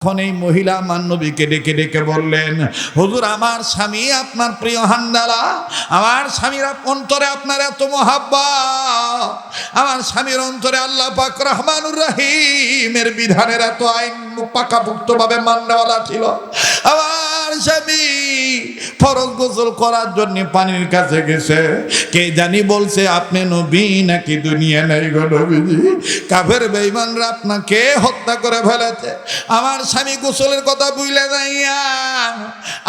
তখন এই মহিলা আমার নবীকে ডেকে ডেকে বললেন, হুজুর আমার স্বামী আপনার প্রিয় হানজালা, আমার স্বামীর অন্তরে আপনার এত মহাব্বত, আমার স্বামীর অন্তরে আল্লাহ পাক রহমানুর রহিমের বিধানের এত আইন পাকাপোক্তভাবে মাননেওয়ালা ছিল। আমার স্বামী ফরজ গোসল করার জন্য পানির কাছে গেছে, কে জানি বলছে আপনি নবী নাকি দুনিয়া নাই গো নবীজি, কাফের বেঈমানরা আপনাকে হত্যা করে ফেলেছে। আমার স্বামী গোসলের কথা ভুলে যাইয়া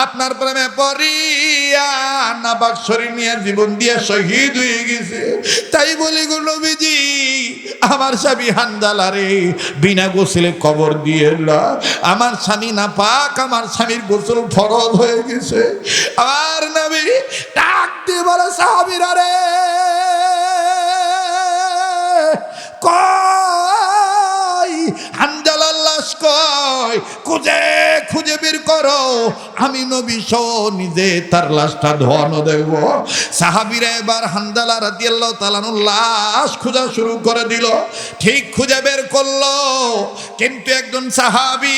আপনার প্রেমে পড়িয়া নাপাক শরীর নিয়ে জীবন দিয়ে শহীদ হয়ে গেছে। তাই বলি গো নবীজি, আমার স্বামী হানজালা রে বিনা গোসলে কবর দিয়ে এলো। আমার স্বামী নাপাক, আমার স্বামীর গোসল ফরজ হয়ে গেছে। আমার নবী ডাক দিয়ে বলে, সাহাবীরা রে কই হানজালার লাশ কই, খুঁজে খুঁজে বের করো, আমি নবী সহ নিজে তার লাশটা ধোয়ানো দেখব। সাহাবীরা এবার হানজালা রাদিয়াল্লাহু তাআলা আনহুর লাশ খোঁজা শুরু করে দিল। ঠিক খুঁজে বের করলো, কিন্তু একজন সাহাবী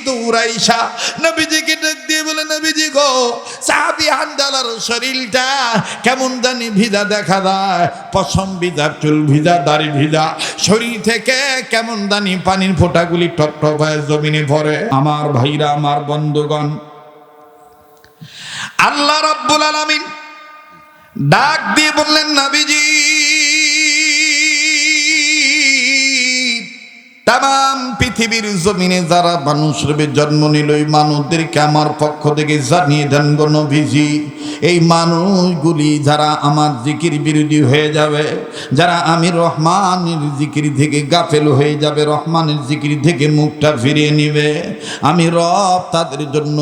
দৌড়াইসা নবীজিকে ডাক দিয়ে বলে, নবীজি গো, সাহাবী হানজালার শরীরটা কেমন জানি ভিজা দেখা যায়, পশম ভিজা, চুল ভিজা, দাড়ি ভিজা, শরীর থেকে কেমন জানি পানির ফোঁটাগুলি টপ টপ হয়ে জমিনে পড়ে। আমার ভাইরা, আমার বন্ধুগণ, আল্লাহ রাব্বুল আলামিন ডাক দিয়ে বললেন, নবীজি তাম পৃথিবীর জমিনে যারা মানুষ রূপে জন্ম নিল, এই মানুষদেরকে আমার পক্ষ থেকে জানিয়ে দেন গো নবীজি, এই মানুষগুলি যারা আমার জিকির বিরোধী হয়ে যাবে, যারা আমি রহমানের জিকির থেকে গাফেল হয়ে যাবে, রহমানের জিকির থেকে মুখটা ফিরিয়ে নিবে, আমি রব তাদের জন্য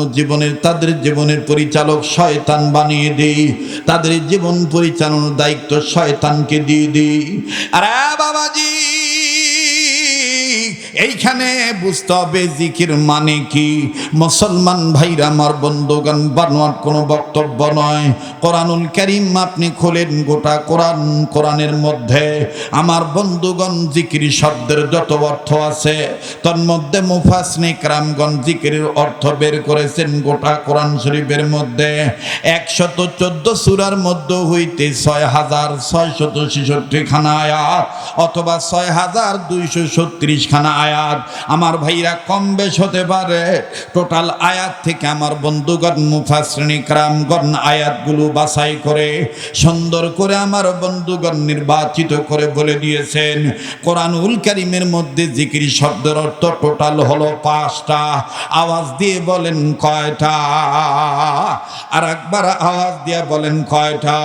তাদের জীবনের পরিচালক শয়তান বানিয়ে দিই, তাদের জীবন পরিচালনার দায়িত্ব শয়তানকে দিয়ে দিই। আরে বাবাজি, এইখানে বুঝতে হবে জিকির মানে কি। মুসলমান ভাইরা, আমার বন্ধুগণ, বানোয়াট কোনো বক্তব্য নয়। কোরআনুল কারীম আপনি খোলেন, গোটা কোরআনের মধ্যে আমার বন্ধুগণ জিকির শব্দের যত অর্থ আছে, তন্মধ্যে মুফাসসিরিন কেরামগণ জিকিরের অর্থ বের করেছেন গোটা কোরআন শরীফের মধ্যে 114 সূরার মধ্যে হইতে 6666 খানা আয়াত অথবা 6236 খানা আয়াত। আমার ভাইরা, কম বেশ হতে পারে, টোটাল আয়াত থেকে আমার বন্ধুগণ মুফাসসিরিন কেরামগণ আয়াতগুলো বাছাই করে সুন্দর করে আমার বন্ধুগণ নির্বাচিত করে বলে দিয়েছেন। কোরআনুল কারীমের মধ্যে জিকির শব্দের অর্থ টোটাল হলো 5টা। আওয়াজ দিয়ে বলেন কয়টা? আর একবার আওয়াজ দিয়ে বলেন কয়টা?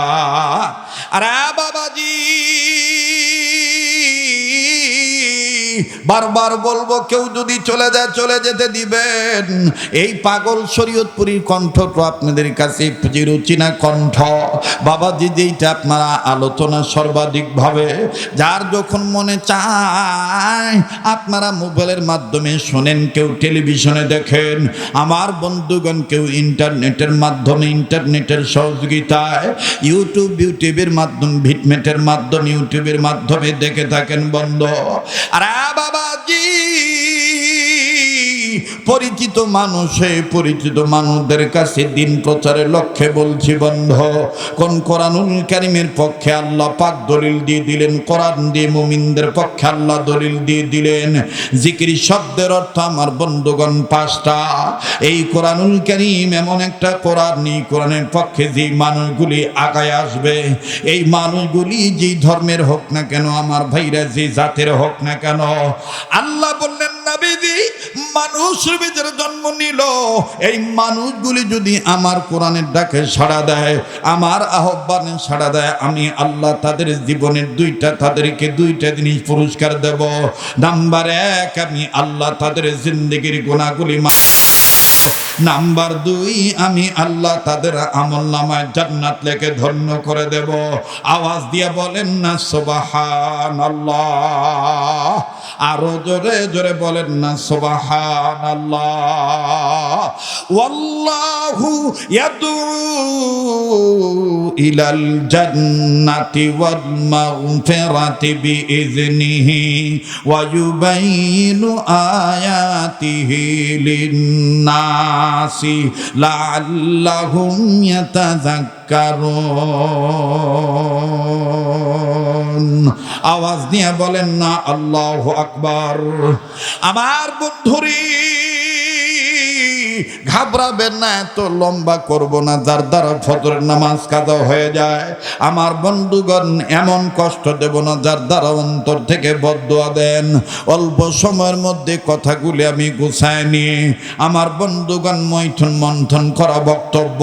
আরে বাবাজি, বারবার বলবো, কেউ যদি চলে যায় চলে যেতে দিবেন। এই পাগল শরীয়তপুরীর কণ্ঠটা আপনাদের কাছে চিরচেনা কণ্ঠ বাবাজি, যেইটা আপনারা আলোচনা সর্বাধিকভাবে যার যখন মনে চায় আপনারা মোবাইলের মাধ্যমে শোনেন, কেউ টেলিভিশনে দেখেন, আমার বন্ধুগণ কেউ ইন্টারনেটের মাধ্যমে, ইন্টারনেটের সহযোগিতায় ইউটিউবের মাধ্যমে, ভিটমেটের মাধ্যমে, ইউটিউবের মাধ্যমে দেখে থাকেন বন্ধু। আর বাবাজি, পরিচিত মানুষদের কাছে দিন প্রচারের লক্ষ্যে বলছি বন্ধু, কোন কোরআনুল কারীমের পক্ষে আল্লাহ পাক দলিল দিয়ে দিলেন, কোরআন দিয়ে মুমিনদের পক্ষে আল্লাহ দলিল দিয়ে দিলেন। জিকির শব্দের অর্থ আমার বন্ধুগণ 5টা। এই কোরআনুল কারীম এমন একটা কোরআন, এই কোরআনের পক্ষে যে মানুষগুলি আগায় আসবে, এই মানুষগুলি যেই ধর্মের হোক না কেন, আমার ভাইরা যে জাতের হোক না কেন, আল্লাহ বললেন, নবীজি মানুষ রূপে জন্ম নিল, এই মানুষগুলি যদি আমার কোরআনের ডাকে সাড়া দেয়, আমার আহ্বানে সাড়া দেয়, আমি আল্লাহ তাদের জীবনের তাদেরকে 2টা জিনিস পুরস্কার দেব। নাম্বার 1, আমি আল্লাহ তাদের জিন্দেগির গুনাহগুলি নাম্বার 2, আমি আল্লাহ তাদের আমলনামায় জান্নাত লেখে ধন্য করে দেব। আওয়াজ দিয়ে বলেন না সুবহানাল্লাহ। আরো জোরে জোরে বলেন না সুবহানাল্লাহ। ওয়াল্লাহু ইয়াদউ ইলাল জান্নাতি ওয়াল মাগফিরাতি বিইذনিহি ওয়া ইউবাইয়িনু আয়াতিহি লিন-নাসি লাআল্লাহুম ইয়াতাযাক্কারুন। আওয়াজ দিয়ে বলেন না আল্লাহু আকবার। আমার বন্ধুরি, ঘাবড়াবেন না, এত লম্বা করব না, যার দ্বারা ফজরের নামাজ কাজা হয়ে যায়। আমার বন্ধুগণ, এমন কষ্ট দেব না যার দ্বারা অন্তর থেকে বদদুয়া দেন। অল্প সময়ের মধ্যে কথাগুলি আমি গুছায় নিয়ে আমার বন্ধুগণ মৈথুন মন্থন করা বক্তব্য,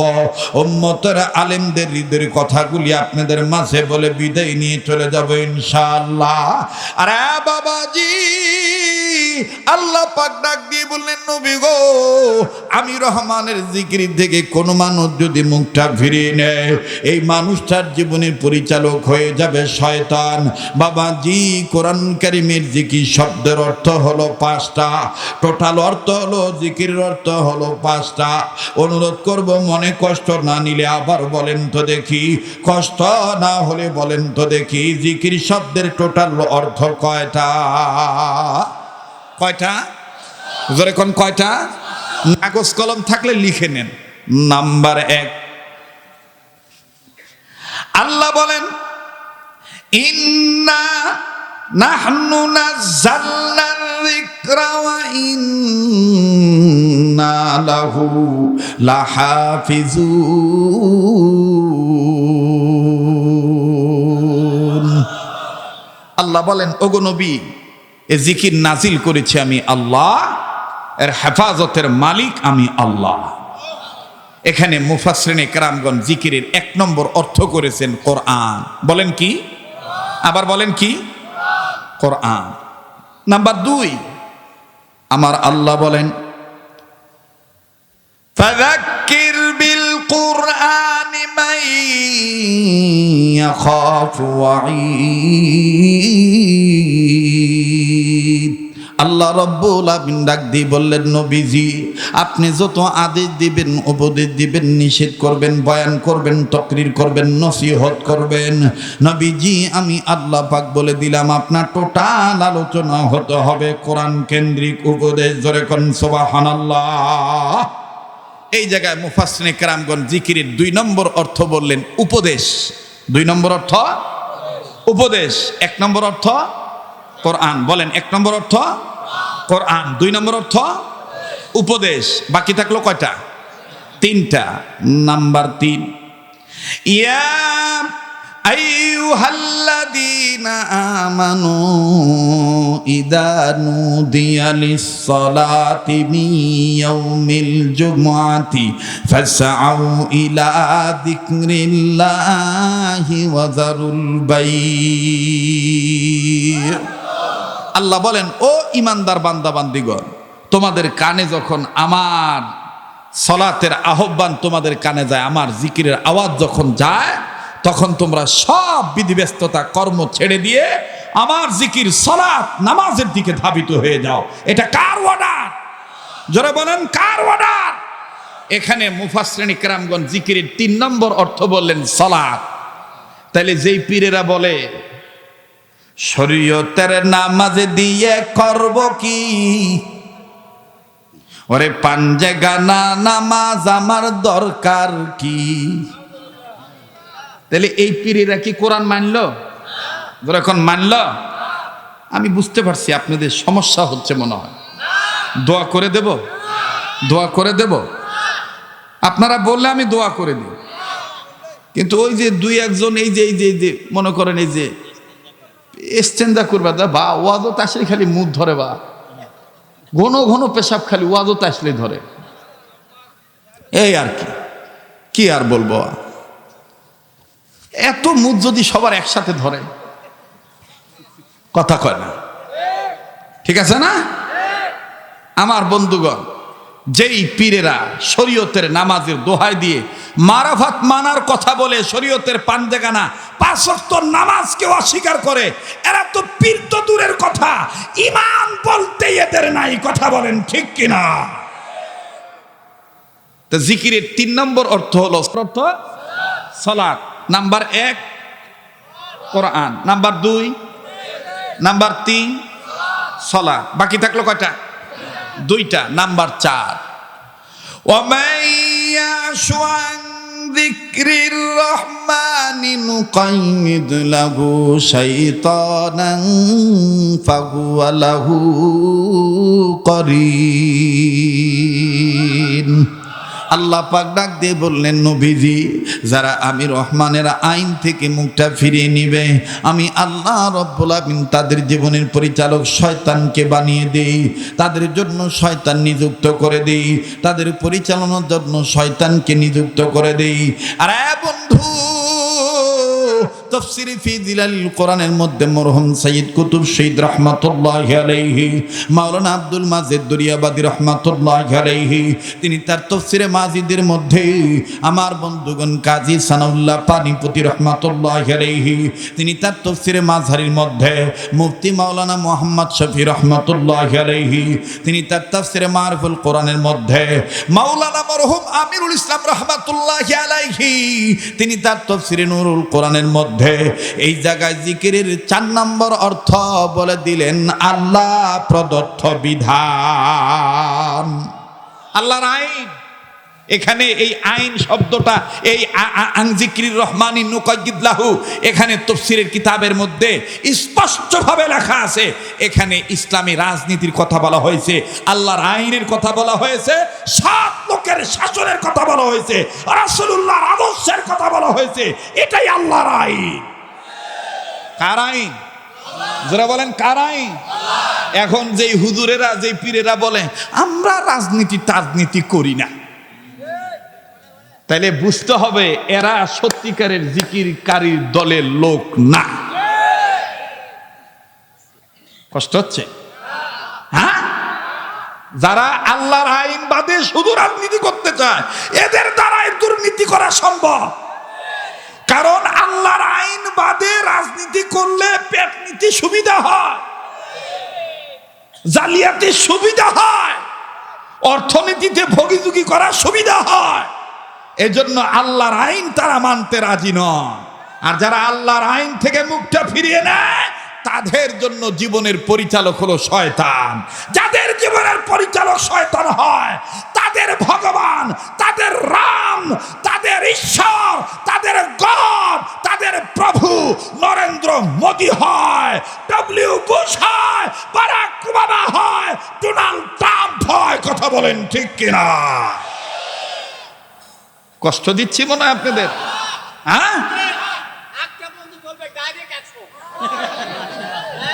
উম্মতের আলেমদের হৃদয়ের কথাগুলি আপনাদের মাঝে বলে বিদায় নিয়ে চলে যাব ইনশাআল্লাহ। আরে বাবাজি, আল্লাহ পাক ডাক দিয়ে বললেন, নবী গো, আমি রহমানের জিকির থেকে কোন মানুষ যদি মুখটা ফিরিয়ে নেয়, এই মানুষটার জীবনের পরিচালক হয়ে যাবে শয়তান। বাবাজি, কোরআন কারীমের জিকির শব্দের অর্থ হলো 5টা, টোটাল অর্থ হলো, জিকিরের অর্থ হলো 5টা। অনুরোধ করব, মনে কষ্ট না নিলে আবার বলেন তো দেখি, কষ্ট না হলে বলেন তো দেখি, জিকির শব্দের টোটাল অর্থ কয়টা? কয়টা? জোরে কোন কয়টা? কাগজ কলম থাকলে লিখে নেন। নাম্বার 1, আল্লাহ বলেন, ইন্না নাহনু নাযালনা যিকরা ওয়া ইন্না লাহু লাহাফিজুন। আল্লাহ বলেন, ওগো নবী, এ জিকির নাজিল করেছি আমি আল্লাহ, এর হেফাজতের মালিক আমি আল্লাহ। এখানে মুফাসসিরিনে কেরামগণ জিকিরের 1 নম্বর অর্থ করেছেন কোরআন। বলেন কি? আবার বলেন কি? কোরআন। নাম্বার 2, আমার আল্লাহ বলেন, ফাযাক্কির বিল কুরআনি মান ইয়াখাফু ওয়াঈদ। আল্লাহ রব্বুল আলামিন ডাক দিয়ে বললেন, নবীজি, আপনি যত আদেশ দিবেন, উপদেশ দিবেন, নিষেধ করবেন, বয়ান করবেন, তাকরীর করবেন, নসিহত করবেন, নবীজি আমি আল্লাহ পাক বলে দিলাম, আপনার টোটাল আলোচনা হতে হবে কোরআন কেন্দ্রিক উপদেশ। জোরে কোন সুবহানাল্লাহ। এই জায়গায় মুফাসসিরিনে কেরামগণ জিকিরের 2 নম্বর অর্থ বললেন উপদেশ। 2 নম্বর অর্থ উপদেশ, 1 নম্বর অর্থ কোরআন। বলেন, 1 নম্বর অর্থ কোরআন, 2 নম্বর অর্থ উপদেশ। বাকি থাকলো কয়টা? 3টা। নাম্বার 3, ইয়া আইয়ুহাল্লাযীনা আমানু ইযা নুদিয়া লিস-সালাতি মিন ইয়াউমিল জুমআতি ফাসআউ ইলা যিকরিল্লাহি ওয়া যারুল বাই'। আল্লাহ বলেন, ও ইমানদার বান্দা বান্দিগণ, তোমাদের কানে যখন আমার সালাতের আহ্বান তোমাদের কানে যায়, আমার জিকিরের আওয়াজ যখন যায়, তখন তোমরা সব বিধিব্যস্ততা কর্ম ছেড়ে দিয়ে আমার জিকির, সালাত, নামাজের দিকে ধাবিত হয়ে যাও। এটা কার অর্ডার? জোরে বলেন, কার অর্ডার? এখানে মুফাসসিরিনে কেরামগণ জিকিরের 3 নম্বর অর্থ বললেন সালাত। তাইলে যেই পীরেরা বলে শরীয়তের নামাজ দিয়ে করব কি, ওরে পাঞ্জে গানা নামাজ আমার দরকার কি, তাহলে এই পীরেরা কি কোরআন মানলো? এখন মানলো? আমি বুঝতে পারছি আপনাদের সমস্যা হচ্ছে মনে হয়। দোয়া করে দেব, দোয়া করে দেব, আপনারা বললে আমি দোয়া করে দিই। কিন্তু ওই যে 2-1 এই যে মনে করেন, এই যে এক্সচেঞ্জা করবা বা ওয়াজত আসলে খালি মুখ ধরে, বা ঘন ঘন পেশাব খালি ওয়াজত আসলে ধরে, এই আর কি আর বলবো। এত মুখ যদি সবার একসাথে ধরে, কথা কয় না, ঠিক আছে না? আমার বন্ধুগণ, যেই পীরেরা শরীয়তের নামাজের দোহাই দিয়ে মারাফাত মানার কথা বলে শরীয়তের পাঞ্জেগানা 5 ওয়াক্ত নামাজকে অস্বীকার করে, এরা তো পীর তো দূরের কথা, ঈমান বলতে এদের নাই। কথা বলেন ঠিক কিনা? তো জিকিরের 3 নম্বর অর্থ হলো সালাত। নাম্বার 1 কোরআন, নাম্বার 2, নাম্বার 3 সালাত। বাকি থাকলো কয়টা? 2টা। নাম্বার 4 ومن يعش عن ذكر الرحمن نقيض له شيطانا فهو له قرين। আল্লাহ পাক ডাক দিয়ে বললেন, নবীজি, যারা আমি রহমানের আইন থেকে মুখটা ফিরিয়ে নিবে, আমি আল্লাহ রব্বুল আমিন তাদের জীবনের পরিচালক শয়তানকে বানিয়ে দেই, তাদের জন্য শয়তান নিযুক্ত করে দেই, তাদের পরিচালনার জন্য শয়তানকে নিযুক্ত করে দেই। আরে বন্ধু, তাফসীরে ফি যিলালিল কোরআনের মধ্যে মরহুম সাইয়্যিদ কুতুব শহীদ রাহমাতুল্লাহি আলাইহি, মাওলানা আব্দুল মাজেদ দরিয়াবাদী রাহমাতুল্লাহি আলাইহি, তিনি তার তাফসীরে মাজিদের মধ্যে আমার বন্ধুগণ কাজী সানাউল্লাহ পানিপতি রাহমাতুল্লাহি আলাইহি, তিনি তার তাফসীরে মাযহারির মধ্যে মুফতি মাওলানা মুহাম্মদ শফি রাহমাতুল্লাহি আলাইহি, তিনি তার তাফসীরে মারিফুল কোরআনের মধ্যে মাওলানা মরহুম আমিরুল ইসলাম রাহমাতুল্লাহি আলাইহি, তিনি তার তাফসীরে নূরুল কোরআনের মধ্যে এই জায়গায় জিকিরের 4 নম্বর অর্থ বলে দিলেন আল্লাহ প্রদত্ত বিধান, আল্লাহর আইন। এখানে এই আইন শব্দটা, এই আনজিক্রির রহমানি নুকাইদ লাহু, এখানে তাফসীরের কিতাবের মধ্যে স্পষ্টভাবে লেখা আছে, এখানে ইসলামী রাজনীতির কথা বলা হয়েছে, আল্লাহর আইনের কথা বলা হয়েছে, সৎ লোকের শাসনের কথা বলা হয়েছে, রাসূলুল্লাহর আদর্শের কথা বলা হয়েছে। এটাই আল্লাহর আইন। কার আইন? যারা বলেন কার আইন? এখন যেই হুজুরেরা, যেই পীরেরা বলে আমরা রাজনীতি করি না, তাইলে বুঝতে হবে এরা সত্যিকারের জিকিরকারীর দলের লোক না। কষ্ট হচ্ছে? হ্যাঁ, যারা আল্লাহর আইন বাদে শুধু রাজনীতি করতে চায়, এদের দ্বারাই দুর্নীতি করা সম্ভব। কারণ আল্লাহর আইন বাদে রাজনীতি করলে পেটনীতি সুবিধা হয়, জালিয়াতি সুবিধা হয়, অর্থনীতিতে ভোগীযোগী করা সুবিধা হয়। এজন্য আল্লাহর আইন তারা মানতে রাজি নয়। আর যারা আল্লাহর আইন থেকে মুখটা ফিরিয়ে নেয়, তাদের জন্য জীবনের পরিচালক হলো শয়তান। যাদের জীবনের পরিচালক শয়তান হয়, তাদের ভগবান, তাদের রাম, তাদের ঈশ্বর, তাদের গড, তাদের প্রভু নরেন্দ্র মোদী হয়, ডব্লিউ বুশ হয়, বারাক ওবামা হয়, ডোনাল্ড ট্রাম্প হয়। কথা বলেন ঠিক কিনা? কষ্ট দিচ্ছি মনে হয় আপনাদের? হ্যাঁ,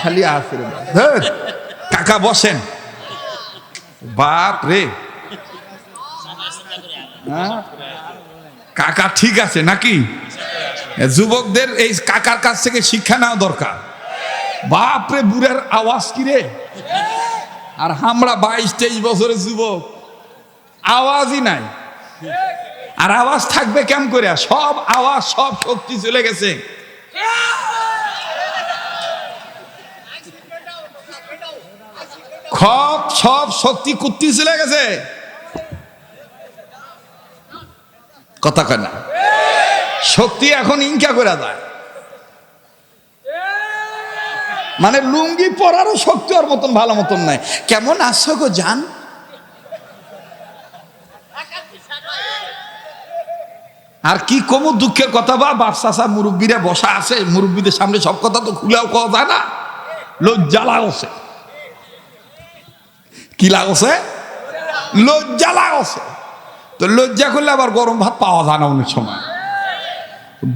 খালি আছে কাকা বসেন। বাপ রে, কাকা ঠিক আছে নাকি? যুবকদের এই কাকার কাছ থেকে শিক্ষা নেওয়া দরকার। বাপ রে, বুড়ার আওয়াজ কি রে! আর আমরা 22-23 বছরের যুবক, আওয়াজই নাই। আর আওয়াজ থাকবে কেমন করে? সব আওয়াজ, সব শক্তি চলে গেছে। সব শক্তি কুত্তি চলে গেছে। কথা কয় না? শক্তি এখন ইনকা করে যায়, মানে লুঙ্গি পরারও শক্তি ওর মতন ভালো মতন নাই। কেমন আছো গো জান? আর কি কমু দুঃখের কথা, বাপ চাচা মুরব্বীরা বসা আছে, মুরব্বীদের সামনে সব কথা তো খুলেও কওয়া যায় না। লজ্জা লাগছে। কি লাগছে? লজ্জা লাগছে। তো লজ্জা করলে আবার গরম ভাত পাওয়া যায় না অনেক সময়।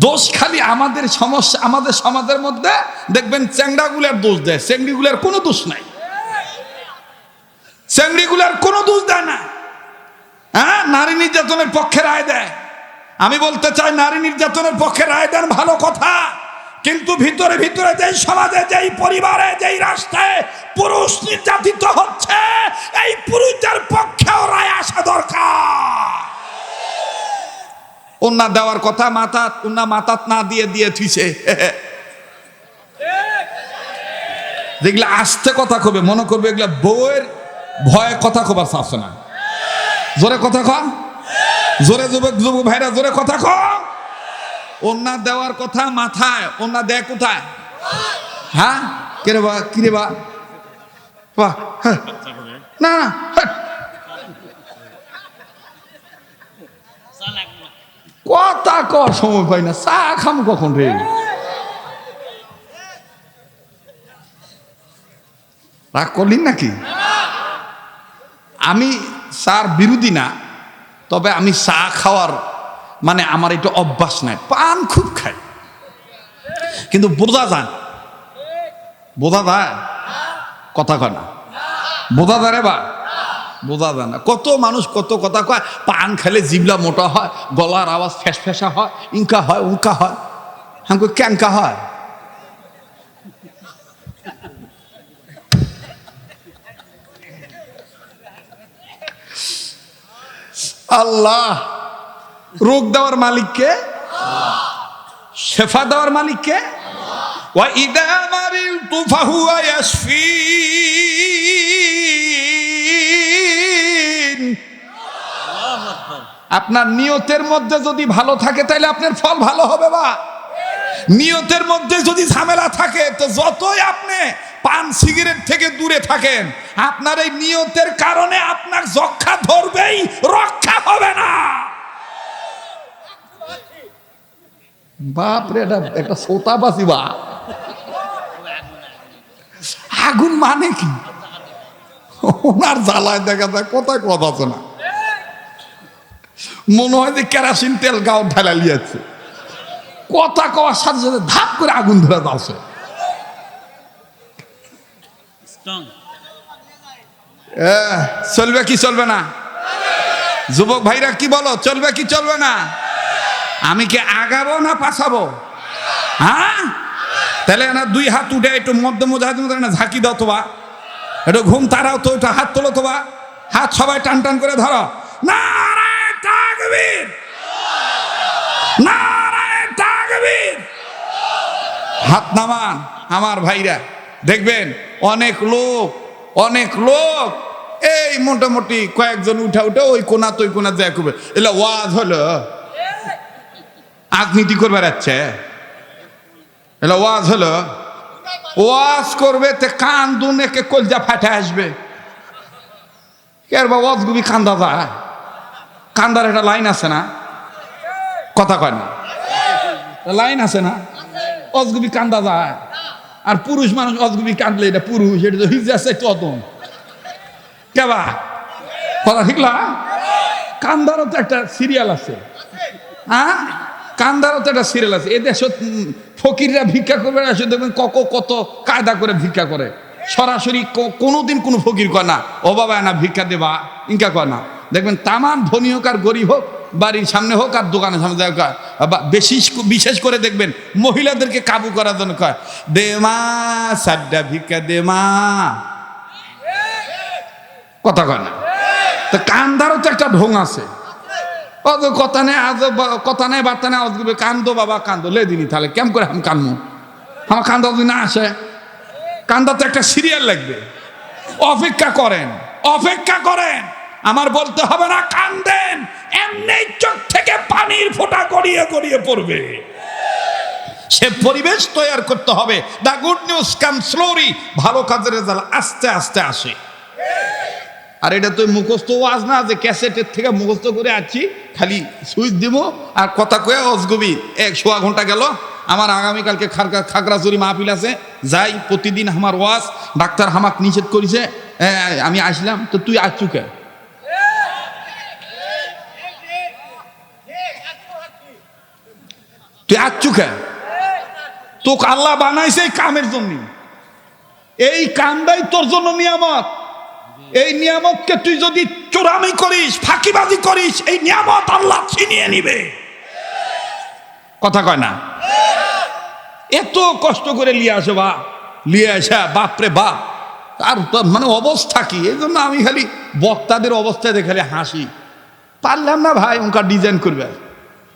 দোষ খালি আমাদের সমস্যা, আমাদের সমাজের মধ্যে দেখবেন চ্যাংড়াগুলার দোষ দেয়, চেংড়িগুলার কোনো দোষ নাই। চেংড়িগুলার কোনো দোষ দেয় না। হ্যাঁ, নারী নির্যাতনের পক্ষে রায় দেয়। আমি বলতে চাই, নারী নির্যাতনের পক্ষে রায় দেন ভালো কথা, কিন্তু ভিতরে ভিতরে যেই সমাজে, যেই পরিবারে, যেই রাষ্ট্রে পুরুষ নির্যাতিত হচ্ছে, এই পুরুষদের পক্ষেও রায় আসা ওনা দেওয়ার কথা মাথাত, ওনা মাথাত না দিয়ে দিয়ে থুইছে। যেগুলা আস্তে কথা কবে মনে করবে এগুলা বউয়ের ভয়ে কথা কবার চাচ্ছে না। জোরে কথা ক, জোরে যুবক যুবক ভাইরা জোরে কথা ক। ওনা দেওয়ার কথা মাথায়, ওনা দেয় কোথায়? হ্যাঁ কিরে বা, কিরে বা, বাহ, হ্যাঁ। না না, হ্যাঁ। কথা ক সময় পাই না, চা খাম কখন রে? রাগ করলি নাকি? আমি চার বিরোধী না, তবে আমি চা খাওয়ার মানে আমার এটা অভ্যাস নাই। পান খুব খাই, কিন্তু বোঝা যায়, বোঝা যায় কথা কয় না, বোঝা যায় রে বা, বোঝা যায় না। কত মানুষ কত কথা কয়, পান খেলে জিবলা মোটা হয়, গলার আওয়াজ ফ্যাস ফ্যাসা হয়, ইনকা হয় উনকা হয়। হ্যাঁ ক্যানকা হয়। আল্লাহ রোগ দেওয়ার মালিককে, শেফা দেওয়ার মালিককে। ওয়া ইদা মারিলতু ফাহুয়া ইয়াশফিন। আপনার নিয়তের মধ্যে যদি ভালো থাকে তাহলে আপনার ফল ভালো হবে। বা নিয়তের মধ্যে যদি ঝামেলা থাকে তো যতই আপনি পান সিগারেট থেকে দূরে থাকেন, আপনার এই নিয়তের কারণে আপনার যক্ষা ধরবেই, রক্ষা হবে না। বাপরে, এটা একটা সোতাবাসী বা আগুন মানে কি? ওনার জ্বালায় দেখা যায় কোথায় কথা আছে না, মনে হয় যে কেরাসিন তেল গাও ঢালা লিয়াচ্ছে। কথা কওয়ার সাথে সাথে ধাপ করে আগুন ধরে যাচ্ছে। চলবে কি চলবে না? যুবক ভাইরা কি বলো, চলবে কি চলবে না? আমি কি আগাবো না পাছাবো? হ্যাঁ, তাহলে না দুই হাত উঠে একটু মধ্যে মধ্যে না ঝাঁকি দাও তো বা, একটু ঘুম তারাও তো, একটু হাত তোলো তো বা, হাত সবাই টান টান করে ধরো। নারায়ে তাকবীর, নারায়ে তাকবীর। হাত নামান আমার ভাইরা, দেখবেন অনেক লোক, অনেক লোক এই মোটামুটি কয়েকজন উঠা উঠে ওই কোনা তো ওই কোনা যায় করবে। এলা ওয়াজ হলো, রাজনীতি করবে যাচ্ছে। এলা ওয়াজ হলো, ওয়াজ করবে তে কান দুনেকে কলজা ফাটে আসবে। বা ওয়াজ গুবি কান্দা যায়, কান্দার একটা লাইন আছে না, কথা কয় না, লাইন আছে না, অজগুবি কান্দা যায়। আর পুরুষ মানুষ অজগুবি কান্দলে এটা পুরুষ, এটা তো হিজা আছে তদন কেবা, কথা ঠিক না? কান্দারও তো একটা সিরিয়াল আছে, হ্যাঁ কান্দারও তো একটা সিরিয়াল আছে। এদের ফকিররা ভিক্ষা করবে না, দেখবেন কত কায়দা করে ভিক্ষা করে। সরাসরি কোনোদিন কোনো ফকির কয় না ও বাবা না ভিক্ষা দেবা, ইনকা কয় না। দেখবেন তামান ধনী হোক আর গরিব হোক, বাড়ির সামনে হোক আর দোকানের সামনে যায়, বিশেষ করে দেখবেন মহিলাদেরকে কাবু করার জন্য কয় দে মা সাড্ডা ভিক্ষা দে মা, কথা কয় না। তো কান্দারও তো একটা ঢং আছে, কথা নেই কথা নেই বার্তা নেই, কান্দো বাবা কান্দো, লে দিনই তাহলে কেমন করে আমি কান্দবো? আমার কান্দা যদি না আসে, কান্দা তো একটা সিরিয়াল লাগবে। অপেক্ষা করেন, অপেক্ষা করেন, আমার বলতে হবে না কান্দেন, এমনি চোখ থেকে পানির ফোঁটা গড়িয়ে গড়িয়ে পড়বে। সে পরিবেশ তৈরি করতে হবে। দা গুড নিউজ কাম স্লোলি, ভালো কাজের রেজাল্ট আস্তে আস্তে আসে। আর এটা তো মুখস্থ ওয়াজ না যে ক্যাসেটের থেকে মুখস্থ করে আছি, খালি সুইচ দিব আর কথা কয়ে অজগবি 1 ঘন্টা গেল। আমার আগামীকালকে খাগড়াছড়ি মাহফিল আছে, যাই প্রতিদিন আমার ওয়াজ, ডাক্তার হামাক নিষেধ করেছে, আমি আসলাম। তো তুই আসছু কে? তুই আসছু কে? তোকে আল্লাহ বানাইছে এই কামের জন্য, এই কামটাই তোর জন্য নিয়ামত। এই নিয়ামতকে তুই যদি চোরামি করিস, ফাঁকিবাজি করিস, এই নিয়ামত আল্লাহ ছিনিয়ে নিবে। কথা কয় না? এত কষ্ট করে লিয়ে আসো বা, লিয়ে আসা বাপরে বাপ, আর মানে অবস্থা কি? এই জন্য আমি খালি বক্তাদের অবস্থায় দেখে খালি হাসি। পারলাম না ভাই ওনকা ডিজাইন করবে,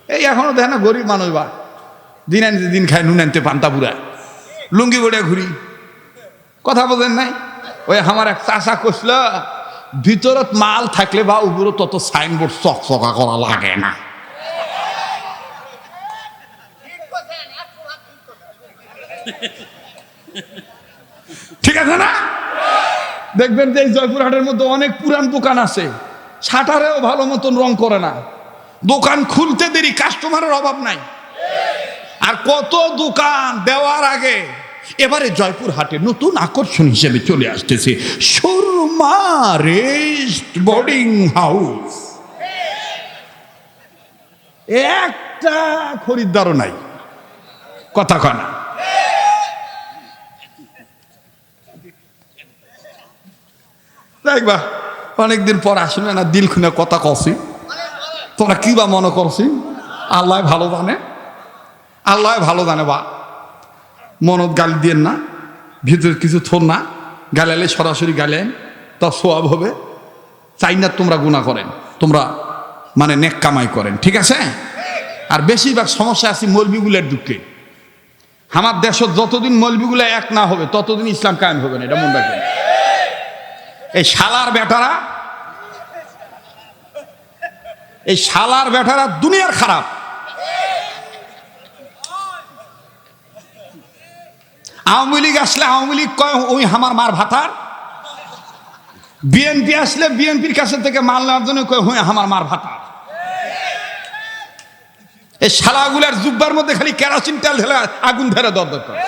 এই এখনো দেখে না গরিব মানুষ বা দিন আনতে দিন খায়, নুন আনতে পান্তা পুরায়, লুঙ্গি বড়ে ঘুরি, কথা বোঝেন নাই? ওই আমার এক চাষা কষল, ভিতরত মাল থাকলে বা উপরে তত সাইনবোর্ড চকচকা করা লাগে না। ঠিক আছে না? দেখবেন যে জয়পুরহাটের মধ্যে অনেক পুরান দোকান আছে, শাটারেও ভালো মতন রং করে না, দোকান খুলতে দেরি, কাস্টমারের অভাব নাই। আর কত দোকান দেওয়ার আগে এবারে জয়পুরহাটে নতুন আকর্ষণ হিসেবে চলে আসতেছে সুরমা রেস্ট বোর্ডিং হাউস। একটা খরিদ্দারও নাই, কথা কয় না। দেখবা অনেকদিন পর আসলে না, দিল খুনে কথা কছি, তোমরা কি বা মনে করছি, আল্লাহ ভালো জানে, আল্লাহ ভালো জানে। বা মনত গালি দিয়ে না, ভিতরে কিছু থোর না, গালালে সরাসরি গালেন, তা সোয়াব হবে। চাই না তোমরা গুনাহ করেন, তোমরা মানে নেক কামাই করেন, ঠিক আছে? আর বেশিরভাগ সমস্যা আছে মৌলবিগুলের দুঃখে। আমার দেশত যতদিন মৌলবিগুলা এক না হবে ততদিন ইসলাম কায়েম হবে না, এটা মনে রাখবেন। এই শালার বেটারা, এই শালার বেটারা দুনিয়ার খারাপ। আওয়ামী লীগ আসলে আওয়ামী লীগ কয় ওই আমার মার ভাতার, বিএনপি আসলে বিএনপির কাছে থেকে মাল নেওয়ার জন্য কয় ওই আমার মার ভাতার। এই শালাগুলার জুব্বার মধ্যে খালি কেরোসিন তেল ঢেলে আগুন ধরে দরদর করে।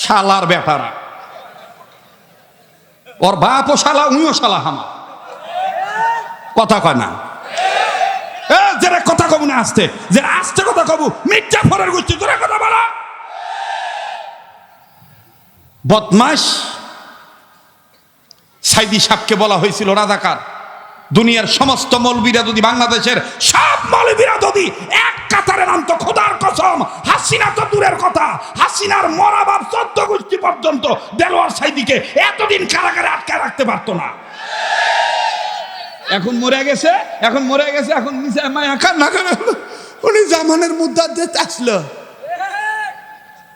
শালার বেটারা, ওর বাপও শালা, উনিও শালা হামা, কথা কয় না। যারা কথা কব না আসতে, যারা আসতে কথা কব, মির্জাফরের গোষ্ঠী তোরা কথা বলা বদমাশ। সাইদি সাহেবকে বলা হয়েছিল রাজাকার। দুনিয়ার সমস্ত মৌলবীরা যদি, বাংলাদেশের সব মৌলবীরা যদি এক কাতারে নামতো, খোদার কসম, হাসিনা তো দূরের কথা, হাসিনার মরা বাপ 14 গোষ্ঠী পর্যন্ত দেলোয়ার সাইদিকে এতদিন কারাগারে আটকায় রাখতে পারতো না। এখন মরে গেছে, এখন মরে গেছে, এখন নিচে মায়া কান্না করে উনি জামানের মুদ্রা দিতে আসলো।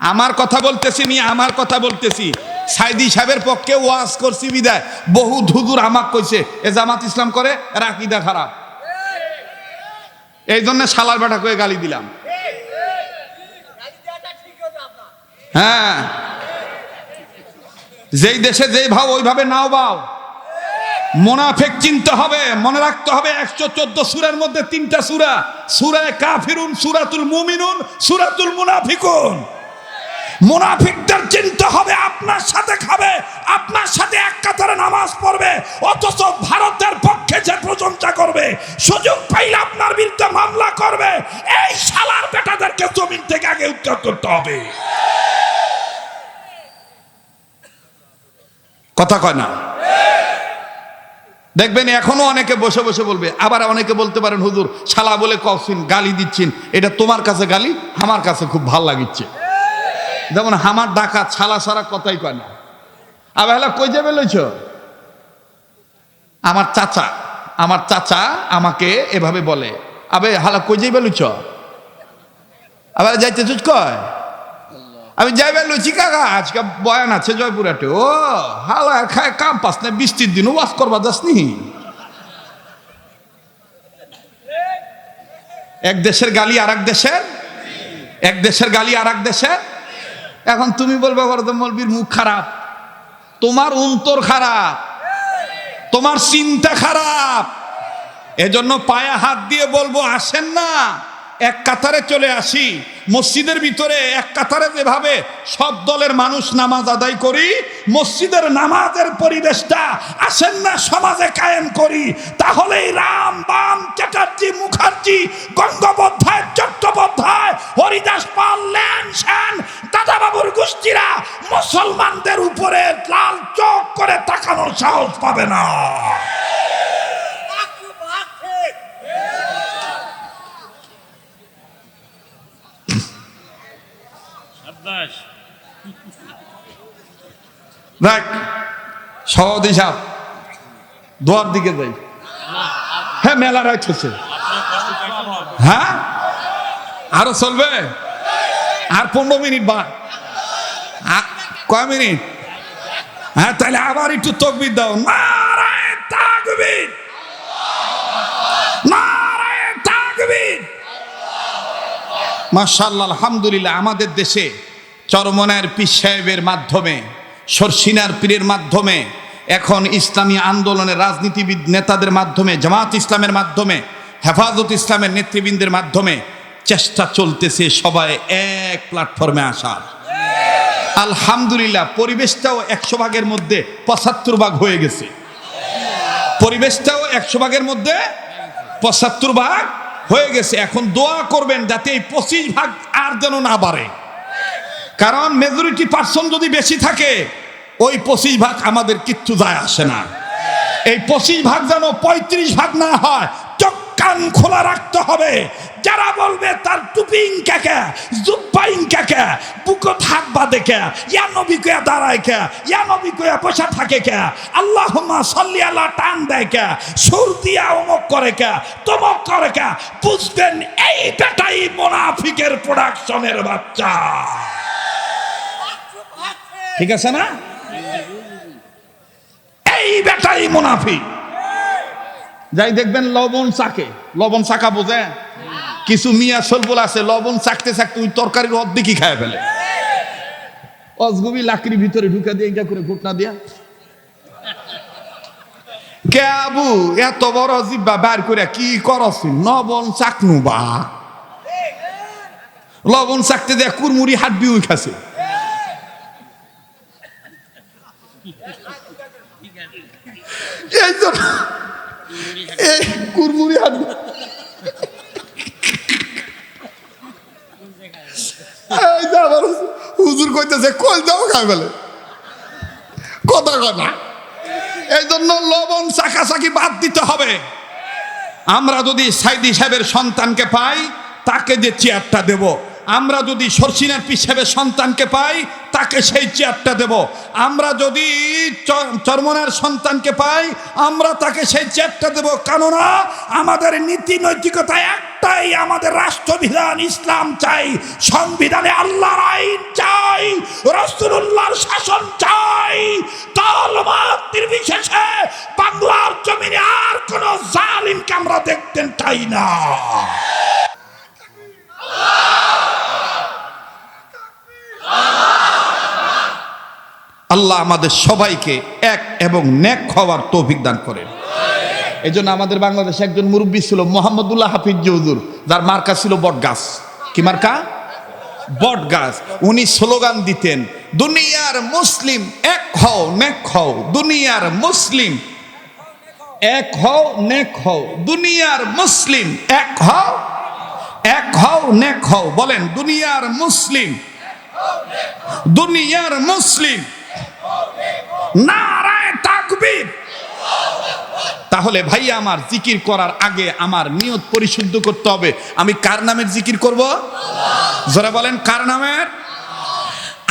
আমার কথা বলতেছি, আমার কথা বলতেছি। সাইদি সাহেবের পক্ষে ওয়াজ করছি বিদায় বহু হুজুর আমাক কইছে এ জামাত ইসলাম করে, এর আকীদা খারাপ, এই জন্য শালার বেটা কয়ে গালি দিলাম। হ্যাঁ, যেই দেশে যেই ভাও ওইভাবে নাও বাও। মুনাফিক চিনতে হবে, মনে রাখতে হবে 114 সূরার মধ্যে 3টা সূরা, সূরা কাফিরুন, সূরাতুল মুমিনুন, সূরাতুল মুনাফিকুন। মুনাফিকদের চিনতে হবে, আপনার সাথে খাবে, আপনার সাথে এক কাতারে নামাজ পড়বে, অথচ ভারতের পক্ষে যে প্রশংসা করবে, সুযোগ পাইলে আপনার বিরুদ্ধে মামলা করবে। এই শালার বেটাদেরকে জমিন থেকে আগে উদ্ধার করতে হবে, কথা কয় না? দেখবেন এখনো অনেকে বসে বসে বলবে, আবার অনেকে বলতে পারেন হুজুর শালা বলে কওছেন, গালি দিচ্ছেন, এটা তোমার কাছে গালি, আমার কাছে খুব ভাল লাগিচ্ছে। যেমন আমার ডাকাত শালা সারা কথাই কয় না। আবার হেলা কই যাবে লইছ? আমার চাচা আমাকে এভাবে বলে, আবে হালা কই যাইবে লইছ? আবার যাইতে চুজ কয়, আমি যাইবে লইছি কাকা, আজকে বয়ান আছে জয়পুরহাটে। ও হালা খায় কাম পাস না, বৃষ্টির দিন ওয়াজ করবা যাসনি। এক দেশের গালি আর এক দেশের, এক দেশের গালি আর এক দেশের। এখন তুমি বলবে মৌলবীর মুখ খারাপ, তোমার অন্তর খারাপ, তোমার চিন্তা খারাপ। এজন্য পায়ে হাত দিয়ে বলবো, আসেন না এক কাতারে চলে আসি, মসজিদের ভিতরে এক কাতারে যেভাবে সব দলের মানুষ নামাজ আদায় করি, মসজিদের নামাজের পরিবেশটা আসেন না সমাজে কায়েম করি। তাহলেই রাম, বাম, চ্যাটার্জি, মুখার্জি, গঙ্গোপাধ্যায়, চট্টোপাধ্যায়, হরিদাস পাল, ল্যান, সেন, দাদাবাবুর গোষ্ঠীরা মুসলমানদের উপরে লাল চোখ করে তাকানোর সাহস পাবে না। দেখ সভাপতি সাহেব, দোয়ার দিকে যাই। হ্যাঁ মেলা রাইট হচ্ছে। হ্যাঁ আরো চলবে, আর 15 মিনিট বা কয় মিনিট? হ্যাঁ তাহলে আবার একটু তাকবীর দাও। নারায়ে তাকবীর, নারায়ে তাকবীর। মাশাআল্লাহ, আলহামদুলিল্লাহ। আমাদের দেশে চরমনায়ের পীর সাহেবের মাধ্যমে, শর্ষিনার পীরের মাধ্যমে, এখন ইসলামী আন্দোলনের রাজনীতিবিদ নেতাদের মাধ্যমে, জামাত ইসলামের মাধ্যমে, হেফাজত ইসলামের নেতৃবৃন্দের মাধ্যমে চেষ্টা চলতেছে সবাই এক প্ল্যাটফর্মে আসার। আলহামদুলিল্লাহ, পরিবেশটাও 100 ভাগের মধ্যে 75 ভাগ হয়ে গেছে। পরিবেশটাও 100 ভাগের মধ্যে 75 ভাগ হয়ে গেছে। এখন দোয়া করবেন যাতে এই 25 ভাগ আর যেন না বাড়ে, কারণ মেজরিটি পার্সন যদি বেশি থাকে ওই 25 ভাগ আমাদের কিচ্ছু যায় আসে না। এই 25 ভাগ যেন 35 ভাগ না হয়, চোখ কান খোলা রাখতে হবে। যারা বলবে তার টুপিং কাকে, জুব্বাইং কাকে, বুকত হাত বাঁধে কে, ইয়া নবী কয়া দাঁড়ায় কে, ইয়া নবী কয়া বসে থাকে কে, আল্লাহুম্মা সাল্লি আলা টান দেয় কে, সুর দিয়া অমক করে কে, তমক করে কে, বুঝবেন এই বেটাই মুনাফিকের প্রোডাকশনের বাচ্চা। ঠিক আছে না? এই বেটাই মুনাফিক। যাই দেখবেন লবণ চাকে, লবণ চাকা বোঝে, কিছু মিয়া সলবল আছে লবণ চাকতে চাকতে ওই তরকারির অর্ধেকই খায় ফেলে। অজগবি লাকড়ির ভিতরে ঢুকা দিয়ে এটা করে ঘটনা দিয়া কে আবু এত বড় জিব্বা বার করে কি করছ? লবণ চাকনু বা লবণ চাকতে দেয়া কুরমুড়ি হাড্ডি ওই খাছে। এই জন্য এই কুরমুড়ি হাড্ডি হুজুর কইতেছে কই যাও খাই ফেলে কথা কথা। এই জন্য লবণ চাকাচাকি বাদ দিতে হবে। আমরা যদি সাইদি সাহেবের সন্তানকে পাই তাকে যে চেয়ারটা দেব, আমরা যদি শর্ষিনার পীর সাহেবের সন্তানকে পাই তাকে সেই চেয়ারটা দেব, আমরা যদি চরমনার সন্তানকে পাই আমরা তাকে সেই চেয়ারটা দেব। কেননা আমাদের নীতি নৈতিকতা একটাই, আমাদের রাষ্ট্রবিধান ইসলাম চাই, সংবিধানে আল্লাহর আইন চাই, রাসূলুল্লাহর শাসন চাই। দলমত নির্বিশেষে বাংলার জমিনে আর কোন জালিমকে আমরা দেখতে চাই না। আল্লাহ আমাদের সবাইকে এক এবং নেক হওয়ার তৌফিক দান করেন। এই জন্য আমাদের বাংলাদেশে একজন মুরব্বী ছিল মোহাম্মদুল্লাহ হাফিজ হুজুর, যার মার্কা ছিল বট গাছ। কি মার্কা? বট গাছ। উনি স্লোগান দিতেন, দুনিয়ার মুসলিম এক হও নেক হও, দুনিয়ার মুসলিম এক হও নেক হও, দুনিয়ার মুসলিম এক হও, এক হও নেক হও। বলেন দুনিয়ার মুসলিম, দুনিয়ার মুসলিম, নারায়ে তাকবীর। তাহলে ভাই আমার জিকির করার আগে আমার নিয়ত পরিশুদ্ধ করতে হবে। আমি কার নামের জিকির করব? যারা বলেন কার নামের?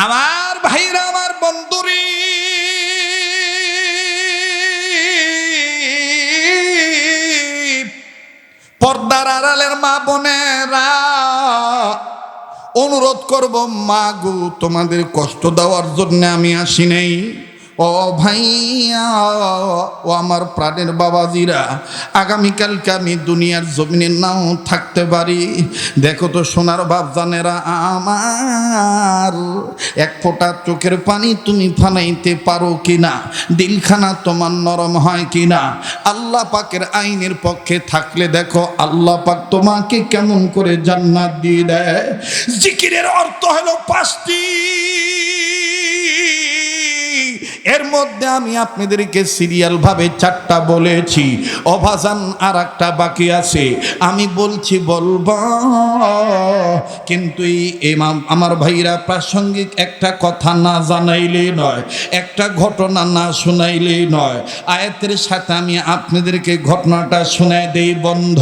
আমার ভাইরা, আমার বন্ধুরি, পর্দার আড়ালের মা বোনেরা, অনুরোধ করব মা গো, তোমাদের কষ্ট দেওয়ার জন্য আমি আসি নাই। ও ভাইয়া, ও আমার প্রাণের বাবাজিরা, আগামীকালকে আমি দুনিয়ার জমিনে নাও থাকতে পারি। দেখো তো সোনার বাপজানেরা আমার, এক ফোঁটা চোখের পানি তুমি ফানাইতে পারো কিনা? দিলখানা তোমার নরম হয় কিনা? আল্লাহ পাকের আইনের পক্ষে থাকলে দেখো আল্লাহ পাক তোমাকে কেমন করে জান্নাত দিয়ে দেয়। জিকিরের অর্থ হলো 5টি, এর মধ্যে আমি আপনাদেরকে সিরিয়াল ভাবে 4টা বলেছি। অভাজান আর একটা বাকি আছে, আমি বলছি বলবো, কিন্তু এই আমার ভাইরা প্রাসঙ্গিক একটা কথা না জানাইলে নয়, একটা ঘটনা না শোনাইলে নয়। আয়াতের সাথে আমি আপনাদেরকে ঘটনাটা শোনাই দেই বন্ধ।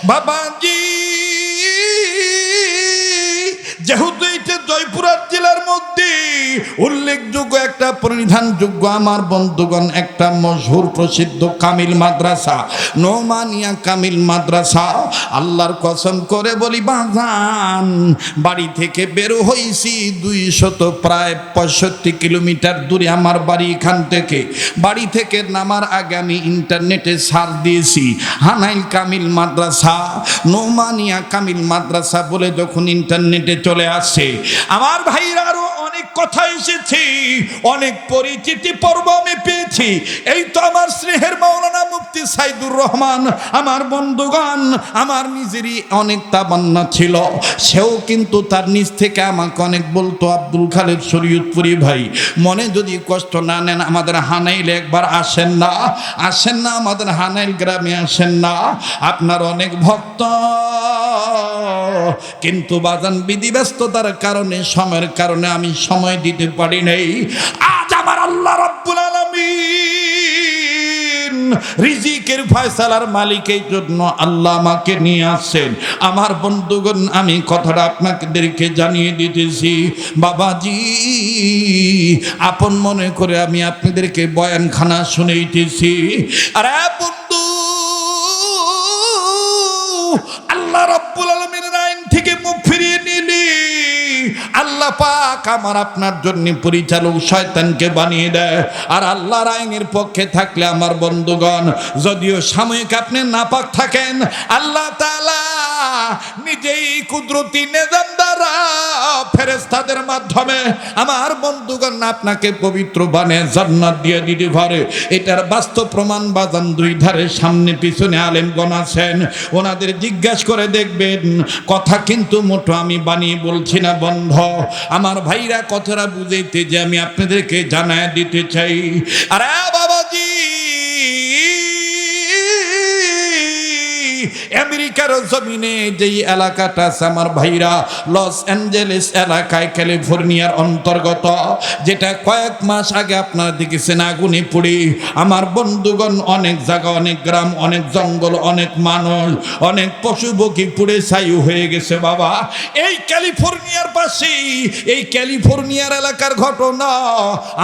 বাবাজি, যেহেতু এটা জয়পুরহাট জেলার মধ্যে উল্লেখযোগ্য একটা পরিধানযোগ্য আমার বন্ধুগণ একটা মশহুর প্রসিদ্ধ কামিল মাদ্রাসা, নোমানিয়া কামিল মাদ্রাসা। আল্লাহর কসম করে বলি বাজান, বাড়ি থেকে বের হইছি 265 কিলোমিটার দূরে আমার বাড়ি। এখান থেকে বাড়ি থেকে নামার আগে আমি ইন্টারনেটে সার্চ দিয়েছি হানাইল কামিল মাদ্রাসা, নোমানিয়া কামিল মাদ্রাসা বলে যখন ইন্টারনেটে চলে আসে, আমার ভাইরা আরো অনেক কথা এসেছে, অনেক পরিচিতি পর্ব আমি পেয়েছি। এই তো আমার স্নেহের মাওলানা মুফতি সাইদুর রহমান, আমার বন্ধুগণ, আমার নিজেরই অনেক তামান্না ছিল, সেও কিন্তু তার নিজ থেকে আমাকে অনেক বলতো, আব্দুল খালেদ শরীয়তপুরি ভাই, মনে যদি কষ্ট না নেন আমাদের হানাইলে একবার আসেন না, আসেন না আমাদের হানাইল গ্রামে আসেন না, আপনার অনেক ভক্ত। কিন্তু বাজান বিধিব্যস্ততার কারণে, সময়ের কারণে আমি সময় দিতে পারি নাই। আজ আমার আল্লাহ রাব্বুল আলামিন রিজিকের ফয়সালার মালিকের জন্য আল্লাহ আমাকে নিয়ে আসছেন। আমার বন্ধুগণ, আমি কথাটা আপনাদেরকে জানিয়ে দিতেছি বাবাজি, আপন মনে করে আমি আপনাদেরকে বয়ানখানা শুনাইতেছি। আরে বন্ধু, আল্লাহ রাব্বুল আলামিনের আইন থেকে মুখ ফিরিয়ে নিলি, আল্লাহ পাক আমার আপনার জন্য পরিচালক শয়তানকে বানিয়ে দেয়। আর আল্লাহর আইনের পক্ষে থাকলে আমার বন্ধুগণ, যদিও সাময়িক আপনি নাপাক থাকেন, আল্লাহ তাআলা নিজেই কুদরতি নিজাম দ্বারা ফেরেশতাদের মাধ্যমে আমার বন্ধুগণ আপনাকে পবিত্র বানিয়ে জান্নাত দিয়ে দিতে পারে। এটার বাস্তব প্রমাণ বাজান দুই ধারে সামনে পিছনে আলেমগণ আছেন, ওনাদের জিজ্ঞাসা করে দেখবেন। কথা কিন্তু মোটো আমি বানিয়ে বলছি না বন্ধ, আমার ভাইরা কথাটা বুঝাইতে যে আমি আপনাদেরকে জানায় দিতে চাই। আরে বাবাজি, আমেরিকার জমিনে যেই এলাকাটা আছে আমার ভাইরা, লস অ্যাঞ্জেলেস এলাকায় ক্যালিফোর্নিয়ার অন্তর্গত, যেটা কয়েক মাস আগে আপনারা দেখেছেন আগুনে পুড়ে আমার বন্ধুগণ অনেক জায়গা, অনেক গ্রাম, অনেক জঙ্গল, অনেক মানুষ, অনেক পশু পক্ষী পুড়ে ছাই হয়ে গেছে বাবা। এই ক্যালিফোর্নিয়ার পাশে, এই ক্যালিফোর্নিয়ার এলাকার ঘটনা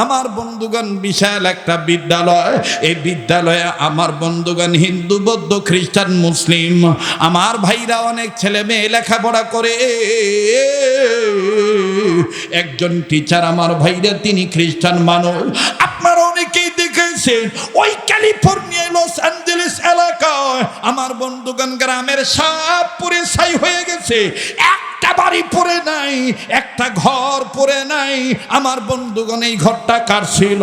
আমার বন্ধুগণ, বিশাল একটা বিদ্যালয়। এই বিদ্যালয়ে আমার বন্ধুগণ হিন্দু, বৌদ্ধ, খ্রিস্টান, মুসলিম আমার ভাইরা অনেক ছেলে মেয়ে লেখাপড়া করে। একজন টিচার আমার ভাইরা, তিনি খ্রিস্টান মানুষ। আপনারা অনেকেই দেখেছেন ওই ক্যালিফোর্নিয়া লস অ্যাঞ্জেলেস এলাকায় আমার বন্ধুগণ গ্রামের সব পুরে ছাই হয়ে গেছে, একটা বাড়ি পড়ে নাই, একটা ঘর পড়ে নাই। আমার বন্ধুগণ, এই ঘরটা কার ছিল?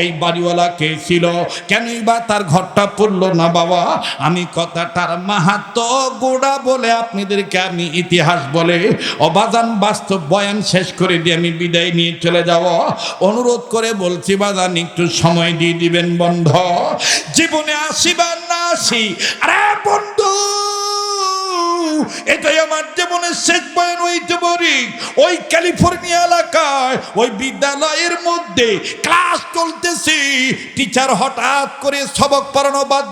এই বাড়িওয়ালা কে ছিল? কেনই বা তার ঘরটা পড়লো না বাবা? আমি কথাটার মাহাত্ম গোড়া বলে আপনাদেরকে আমি ইতিহাস বলে অবাজান বাস্তব বয়ান শেষ করে দিয়ে আমি বিদায় নিয়ে চলে যাব। অনুরোধ করে বলছি বাজান, একটু সময় দিয়ে দিবেন বন্ধ। জীবনে আসিবার না আসি, আরে বন্ধু, এটাই আমার জীবনের শেষ বয়ান হইতে পারি। ওই ক্যালিফোর্নিয়া এলাকায় ওই বিদ্যালয়ের মধ্যে ক্লাস চলতেছে, টিচার হঠাৎ করে সবক পড়ানো বাদ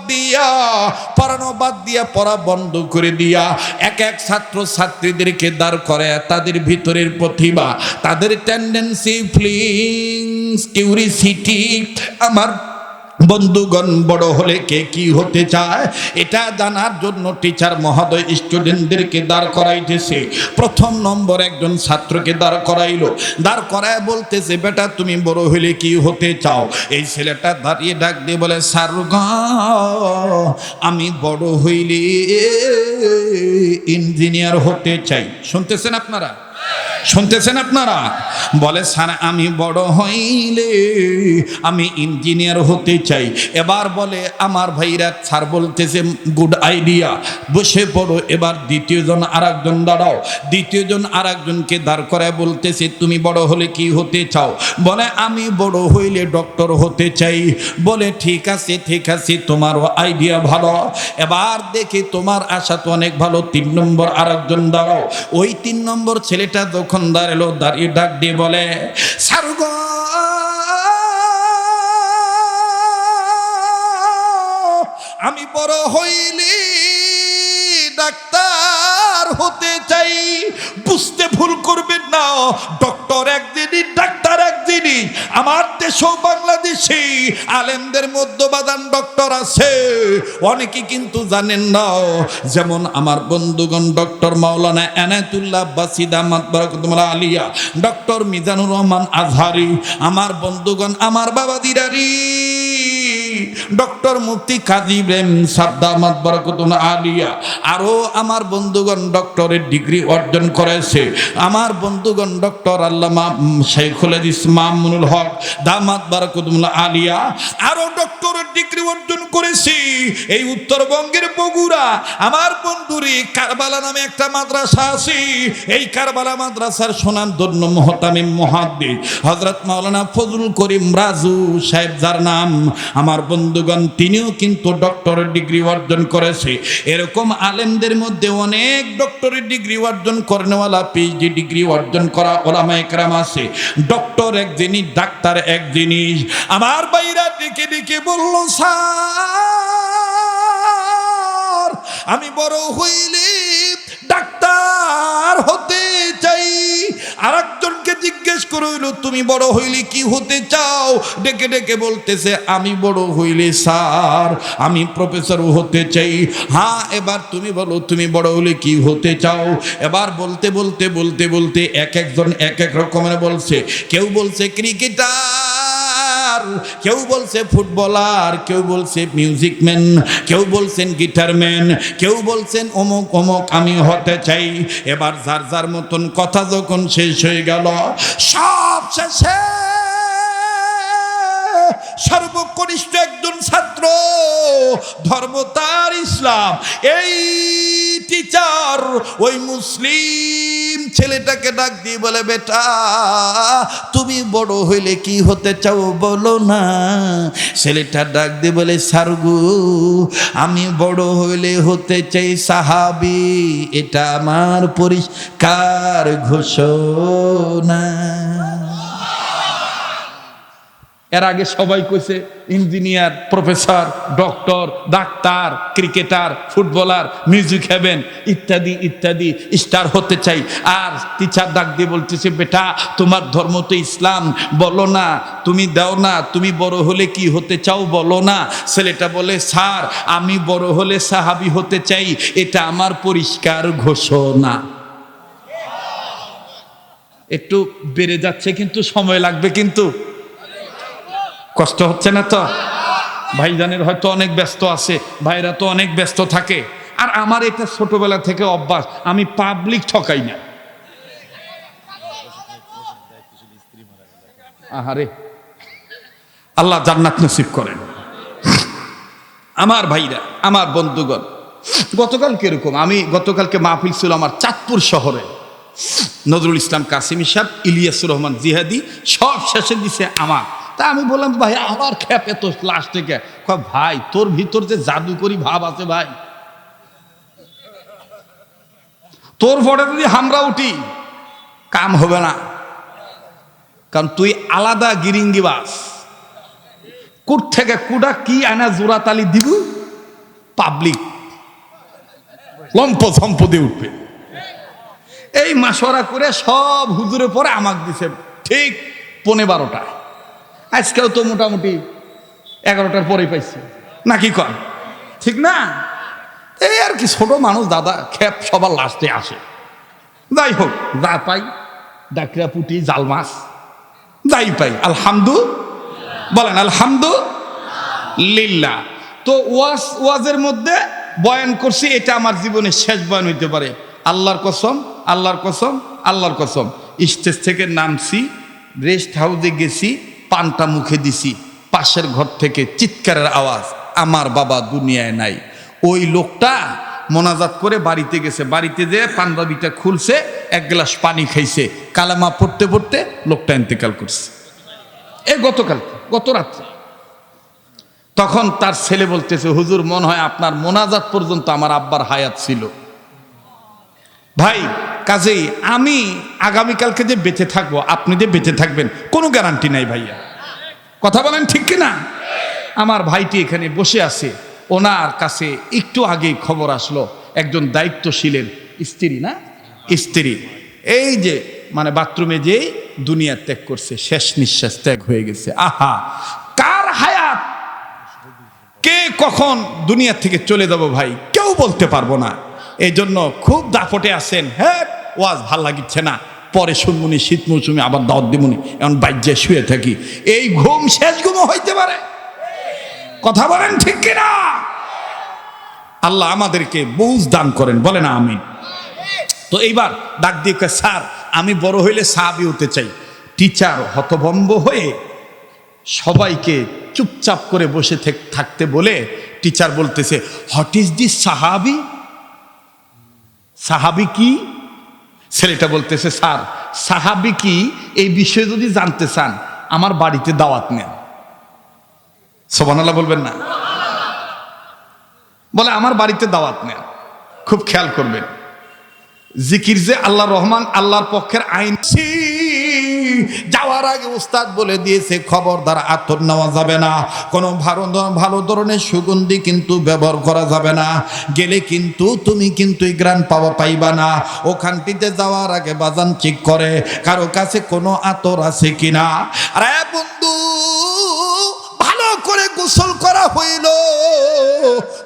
দিয়া পড়া বন্ধ করে দিয়া এক এক ছাত্র ছাত্রীদেরকে দাঁড় করে, তাদের ভিতরের প্রতিভা, তাদের টেন্ডেন্সি, ফিলিংস, কিউরিসিটি, আমার বন্ধুগণ বড় হলে কে কি হতে চায় এটা জানার জন্য টিচার মহোদয় স্টুডেন্টদেরকে দাঁড় করাইতেছে। প্রথম নম্বর একজন ছাত্রকে দাঁড় করাইলো, দাঁড় করায় বলতেছে, বেটা তুমি বড় হলে কি হতে চাও? এই ছেলেটা দাঁড়িয়ে ডাক দিয়ে বলে, স্যার গো, আমি বড় হইলে ইঞ্জিনিয়ার হতে চাই। শুনতেছেন আপনারা? শুনতেছেন আপনারা? বলে, স্যার আমি বড় হইলে আমি ইঞ্জিনিয়ার হতে চাই। এবার বলে আমার ভাইরা, স্যার বলতেছে গুড আইডিয়া, বসে পড়ো। এবার দ্বিতীয়জন আর একজন দাঁড়াও, দ্বিতীয়জন আর একজনকে দাঁড় করায় বলতেছে, তুমি বড় হলে কি হতে চাও? বলে আমি বড় হইলে ডক্টর হতে চাই। বলে ঠিক আছে ঠিক আছে, তোমারও আইডিয়া ভালো, এবার দেখি তোমার আশা তো অনেক ভালো। 3 নম্বর আর একজন দাঁড়াও। ওই 3 নম্বর ছেলেটা যখন দাঁড়ালো, দাঁড়িয়ে ডাক দিয়ে বলে, স্যার গো, আমি বড় হইলি ডাক্তার হতে চাই। বুঝতে ভুল করবেন না, ডক্টর একদিনই ডাক্তার আমার দেশও বাংলাদেশে আলেমদের মধ্যে বাদান ডক্টর আছে, অনেকে কিন্তু জানেন না। যেমন আমার বন্ধুগণ ডক্টর মাওলানা এনায়েতুল্লাহ আব্বাসী দামাত বারাকাতুহুল আলিয়া, ডক্টর মিজানুর রহমান আজহারি, আমার বন্ধুগণ, আমার বাবা দিরারি ডক্টর মুফতি কাজী ইব্রাহিম সাহেব দামাত বারাকাতুহুল আলিয়া, আরো আমার বন্ধুগণ ডক্টরের ডিগ্রি অর্জন করেছে। আমার বন্ধুগণ ডক্টর আল্লামা শাইখুল হাদিস মামুনুল হক দামাত বারাকাতুহুল আলিয়া আরো ডক্টরের ডিগ্রি অর্জন করেছি এই উত্তরবঙ্গের বগুড়া। আমার বন্ধুরি কারবালা নামে একটা মাদ্রাসা আছে, এই কারবালা মাদ্রাসার সুনামধন্য মুহতামিম মুহাদ্দিস হযরত মাওলানা ফজলুল করিম রাজু সাহেব, যার নাম, আমার বন্ধুগণ তিনিও কিন্তু ডক্টরের ডিগ্রি অর্জন করেছে। এরকম আলেমদের মধ্যে অনেক ডক্টরের ডিগ্রি অর্জন করেনওয়ালা, পিএইচডি ডিগ্রি অর্জন করা ওলামায়ে কেরাম আছে। ডক্টর এক জিনিস, ডাক্তার এক জিনিস। আমার বাইরা ডেকে ডেকে বলল, স্যার আমি বড় হইলে ডাক্তার হতে চাই। আর একজনকে জিজ্ঞেস করইল, তুমি বড় হইলে কি হতে চাও? ডেকে ডেকে বলতেছে, আমি বড় হইলে স্যার আমি প্রফেসর হতে চাই। হ্যাঁ, এবার তুমি বলো, তুমি বড় হইলে কি হতে চাও? এবার বলতে বলতে বলতে বলতে এক একজন এক এক রকমের বলছে। কেউ বলছে ক্রিকেটার, কেউ বলছে ফুটবলার, কেউ বলছে মিউজিকম্যান, কেউ বলছেন গিটারম্যান, কেউ বলছেন অমুক অমুক আমি হতে চাই। এবার যার যার মতন কথা যখন শেষ হয়ে গেল, সব শেষে সর্বকনিষ্ঠ একজন ছাত্র, ধর্ম তার ইসলাম, এই টিচার ওই মুসলিম ছেলেটাকে ডাক দিয়ে বলে, বেটা তুমি বড় হইলে কি হতে চাও বলো না। ছেলেটা ডাক দিয়ে বলে, স্যার গো আমি বড় হইলে হতে চাই সাহাবী, এটা আমার পরিষ্কার ঘোষণা। এর আগে সবাই কইছে ইঞ্জিনিয়ার, প্রফেসর, ডক্টর, ডাক্তার, ক্রিকেটার, ফুটবলার, মিউজিক হ্যাভেন ইত্যাদি ইত্যাদি স্টার হতে চাই। আর টিচার ডাক দিয়ে বলতেছে, বেটা তোমার ধর্ম তো ইসলাম, বলো না, তুমি দাও না, তুমি বড় হলে কি হতে চাও বলো না। ছেলেটা বলে, স্যার আমি বড় হলে সাহাবী হতে চাই, এটা আমার পরিষ্কার ঘোষণা। একটু বেড়ে যাচ্ছে কিন্তু সময় লাগবে, কিন্তু কষ্ট হচ্ছে না তো? ভাইজানের হয়তো অনেক ব্যস্ত আছে, ভাইরা তো অনেক ব্যস্ত থাকে। আর আমার এটা ছোটবেলা থেকে অভ্যাস, আমি পাবলিক ঠকাই না। আহারে, আল্লাহ জান্নাত নসিব করেন। আমার ভাইরা, আমার বন্ধুগণ, গতকাল কিরকম, আমি গতকালকে মাহফিল ছিল আমার চাঁদপুর শহরে। নজরুল ইসলাম কাসিমি সাহেব, ইলিয়াসুর রহমান জিহাদি সব শেষে দিছে আমার। তা আমি বললাম, ভাই আমার খ্যাপ এত লাশ থেকে। ভাই তোর ভিতর যে জাদুকরি ভাব আছে ভাই, তোর পরে যদি আমরা উঠি কাম হবে না, কারণ তুই আলাদা গিরিঙ্গিবাস। কুট থেকে কুডা কি আনা জোড়াতালি দিব, পাবলিক লম্প সম্পদে উঠবে। এই মাসরা করে সব হুজুরে পরে আমাকে দিছে ঠিক 12:15। আজকেও তো মোটামুটি 11টার পরেই পাইছে নাকি কন, ঠিক না? এই আর কি, ছোট মানুষ দাদা, খেপ সবার লাস্টে আসে। যাই হোক, যা পাই ডাকরা পুটি জাল মাছ যাই পাই, আলহামদুলিল্লাহ বলেন, আলহামদুলিল্লাহ। তো ওয়াজের মধ্যে বয়ান করছি, এটা আমার জীবনের শেষ বয়ান হইতে পারে। আল্লাহর কসম, আল্লাহর কসম, আল্লাহর কসম। স্টেজ থেকে নামছি, রেস্ট হাউসে গেছি, পানটা মুখে দিছি, পাশের ঘর থেকে চিৎকারের আওয়াজ, আমার বাবা দুনিয়ায় নাই। ওই লোকটা মোনাজাত করে বাড়িতে গেছে, বাড়িতে যেয়ে পাঞ্জাবিটা খুলছে, এক গ্লাস পানি খাইছে, কালেমা পড়তে পড়তে লোকটা ইন্তেকাল করছে। গতকাল, গত রাত্রে। তখন তার ছেলে বলতেছে, হুজুর মনে হয় আপনার মোনাজাত পর্যন্ত আমার আব্বার হায়াত ছিল। ভাই কাজেই আমি আগামীকালকে যে বেঁচে থাকবো, আপনি যে বেঁচে থাকবেন, কোনো গ্যারান্টি নাই ভাইয়া। কথা বলেন ঠিক কিনা? আমার ভাইটি এখানে বসে আছে, ওনার কাছে একটু আগেই খবর আসলো একজন দায়িত্বশীলের স্ত্রী, না স্ত্রী, এই যে মানে বাথরুমে যেই দুনিয়া ত্যাগ করছে, শেষ নিঃশ্বাস ত্যাগ হয়ে গেছে। আহা, কার হায়াত কে কখন দুনিয়া থেকে চলে যাব ভাই কেউ বলতে পারবো না। এই জন্য খুব দাপটে আছেন, হ্যাঁ ওয়াজ ভাল লাগিচ্ছে না, পরে শুনমুনি, শীত মৌসুমে আবার দাওয়াত দিমুনি, এমন বাইজ্যে শুয়ে থাকি, এই ঘুম শেষ ঘুমও হইতে পারে। কথা বলেন ঠিক কিনা? আল্লাহ আমাদেরকে বুঝ দান করেন, বলে না আমিন। তো এইবার ডাক দিয়ে কয়, স্যার আমি বড় হইলে সাহাবী হতে চাই। টিচার হতভম্ব হয়ে সবাইকে চুপচাপ করে বসে থাকতে বলে টিচার বলতেছে, হোয়াট ইজ দিস সাহাবী? সাহাবী কি? ছেলেটা বলতেছে, স্যার সাহাবী কি এই বিষয়ে যদি জানতে চান আমার বাড়িতে দাওয়াত নেন। সুবহানাল্লাহ বলবেন না? বলে আমার বাড়িতে দাওয়াত নেন। খুব খেয়াল করবেন, জিকির যে আল্লাহর রহমান, আল্লাহর পক্ষের আইন। যাওয়ার আগে উস্তাদ বলে দিয়েছে, খবরদার আতর নেওয়া যাবে না, কোনো ভালো ধরনের সুগন্ধি কিন্তু ব্যবহার করা যাবে না, গেলে কিন্তু তুমি কিন্তু এই গ্রান পাইবা না। ওখানটিতে যাওয়ার আগে বাজান চেক করে কারো কাছে কোনো আতর আছে কিনা। আরে বন্ধু, ভালো করে গোসল করা হইল,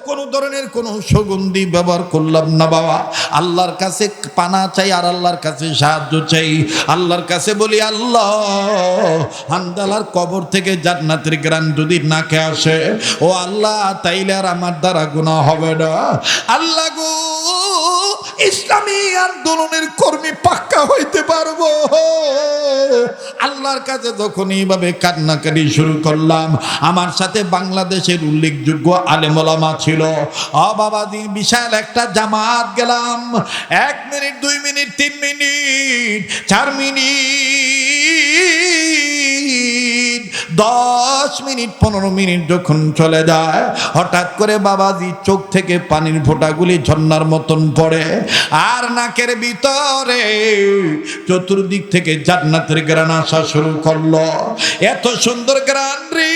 কোন ধরনের কোন সুগন্ধি ব্যবহার করলাম না বাবা। আল্লাহর কাছে পানা চাই আর আল্লাহর কাছে সাহায্য চাই। আল্লাহর কাছে বলি, আল্লাহ হানজালার কবর থেকে জান্নাতের গ্রান যদি নাকে আসে, ও আল্লাহ তাইলে আর আমার দ্বারা গুনাহ হবে না। আল্লাহ গো, ইসলামী আন্দোলনের কর্মী পাক্কা হইতে পারবো। আল্লাহর কাছে যখন এইভাবে কান্নাকাটি শুরু করলাম, আমার সাথে বাংলাদেশের উল্লেখযোগ্য আলেম ওলামা ছিল। বাবাজি, বিশাল একটা জামাত গেলাম। 1 minute, 2 minute, 3 minute, 4 minute, 10 minute, 15 minute যখন চলে যায়, হঠাৎ করে বাবাজি চোখ থেকে পানির ফোঁটাগুলি ঝর্ণার মতন পড়ে, আর নাকের ভিতরে চতুর্দিক থেকে জান্নাতের গ্রান আসা শুরু করলো। এত সুন্দর গ্রান রে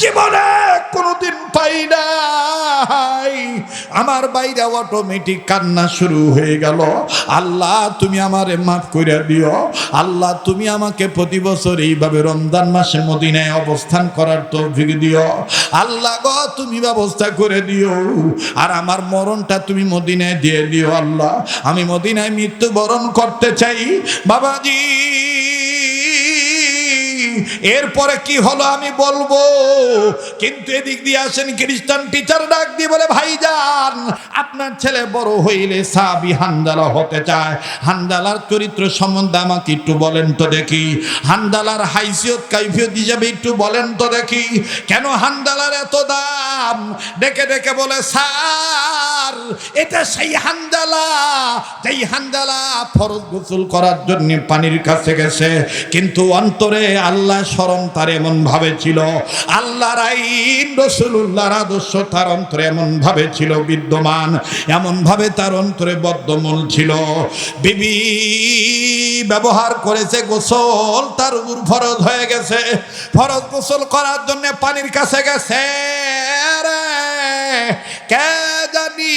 জীবনে কোনোদিন পাই নাই। আমার বাইরে অটোমেটিক কান্না শুরু হয়ে গেল। আল্লাহ তুমি আমারে মাফ করে দিও। আল্লাহ তুমি আমাকে প্রতি বছর এইভাবে রমজান মাসে মদিনায় অবস্থান করার তৌফিক দিও। আল্লাহ গো, তুমি ব্যবস্থা করে দিও, আর আমার মরণটা তুমি মদিনায় দিয়ে দিও। আল্লাহ আমি মদিনায় মৃত্যুবরণ করতে চাই বাবাজি। এরপরে কি হলো আমি বলবো, কিন্তু এদিক দিয়ে আসেন খ্রিস্টান টিচার ডাক দিয়ে বলে, ভাইজান আপনার ছেলে বড় হইলে সাহাবী হানজালা হতে চায়, হানজালার চরিত্র সম্বন্ধে আমাকে একটু বলেন তো দেখি, হানজালার হাইসিয়ত কাইফিয়ত হিসাবে একটু বলেন তো দেখি, কেন হানজালার এত দাম? ডেকে ডেকে বলে, স্যার এটা সেই হানজালা যেই হানজালা ফরজ গোসল করার জন্য পানির কাছে গেছে, কিন্তু অন্তরে আল্লাহ স্মরণ তার এমন ভাবে ছিল, আল্লাহর আইন রাসূলুল্লাহর আদর্শ তার অন্তরে এমন ভাবে ছিল বিদ্যমান, এমন ভাবে তার অন্তরে বদ্ধমূল ছিল। বিবি ব্যবহার করেছে গোসল, তার উপর ফরজ হয়ে গেছে, ফরজ গোসল করার জন্য পানির কাছে গেছে, কে জানি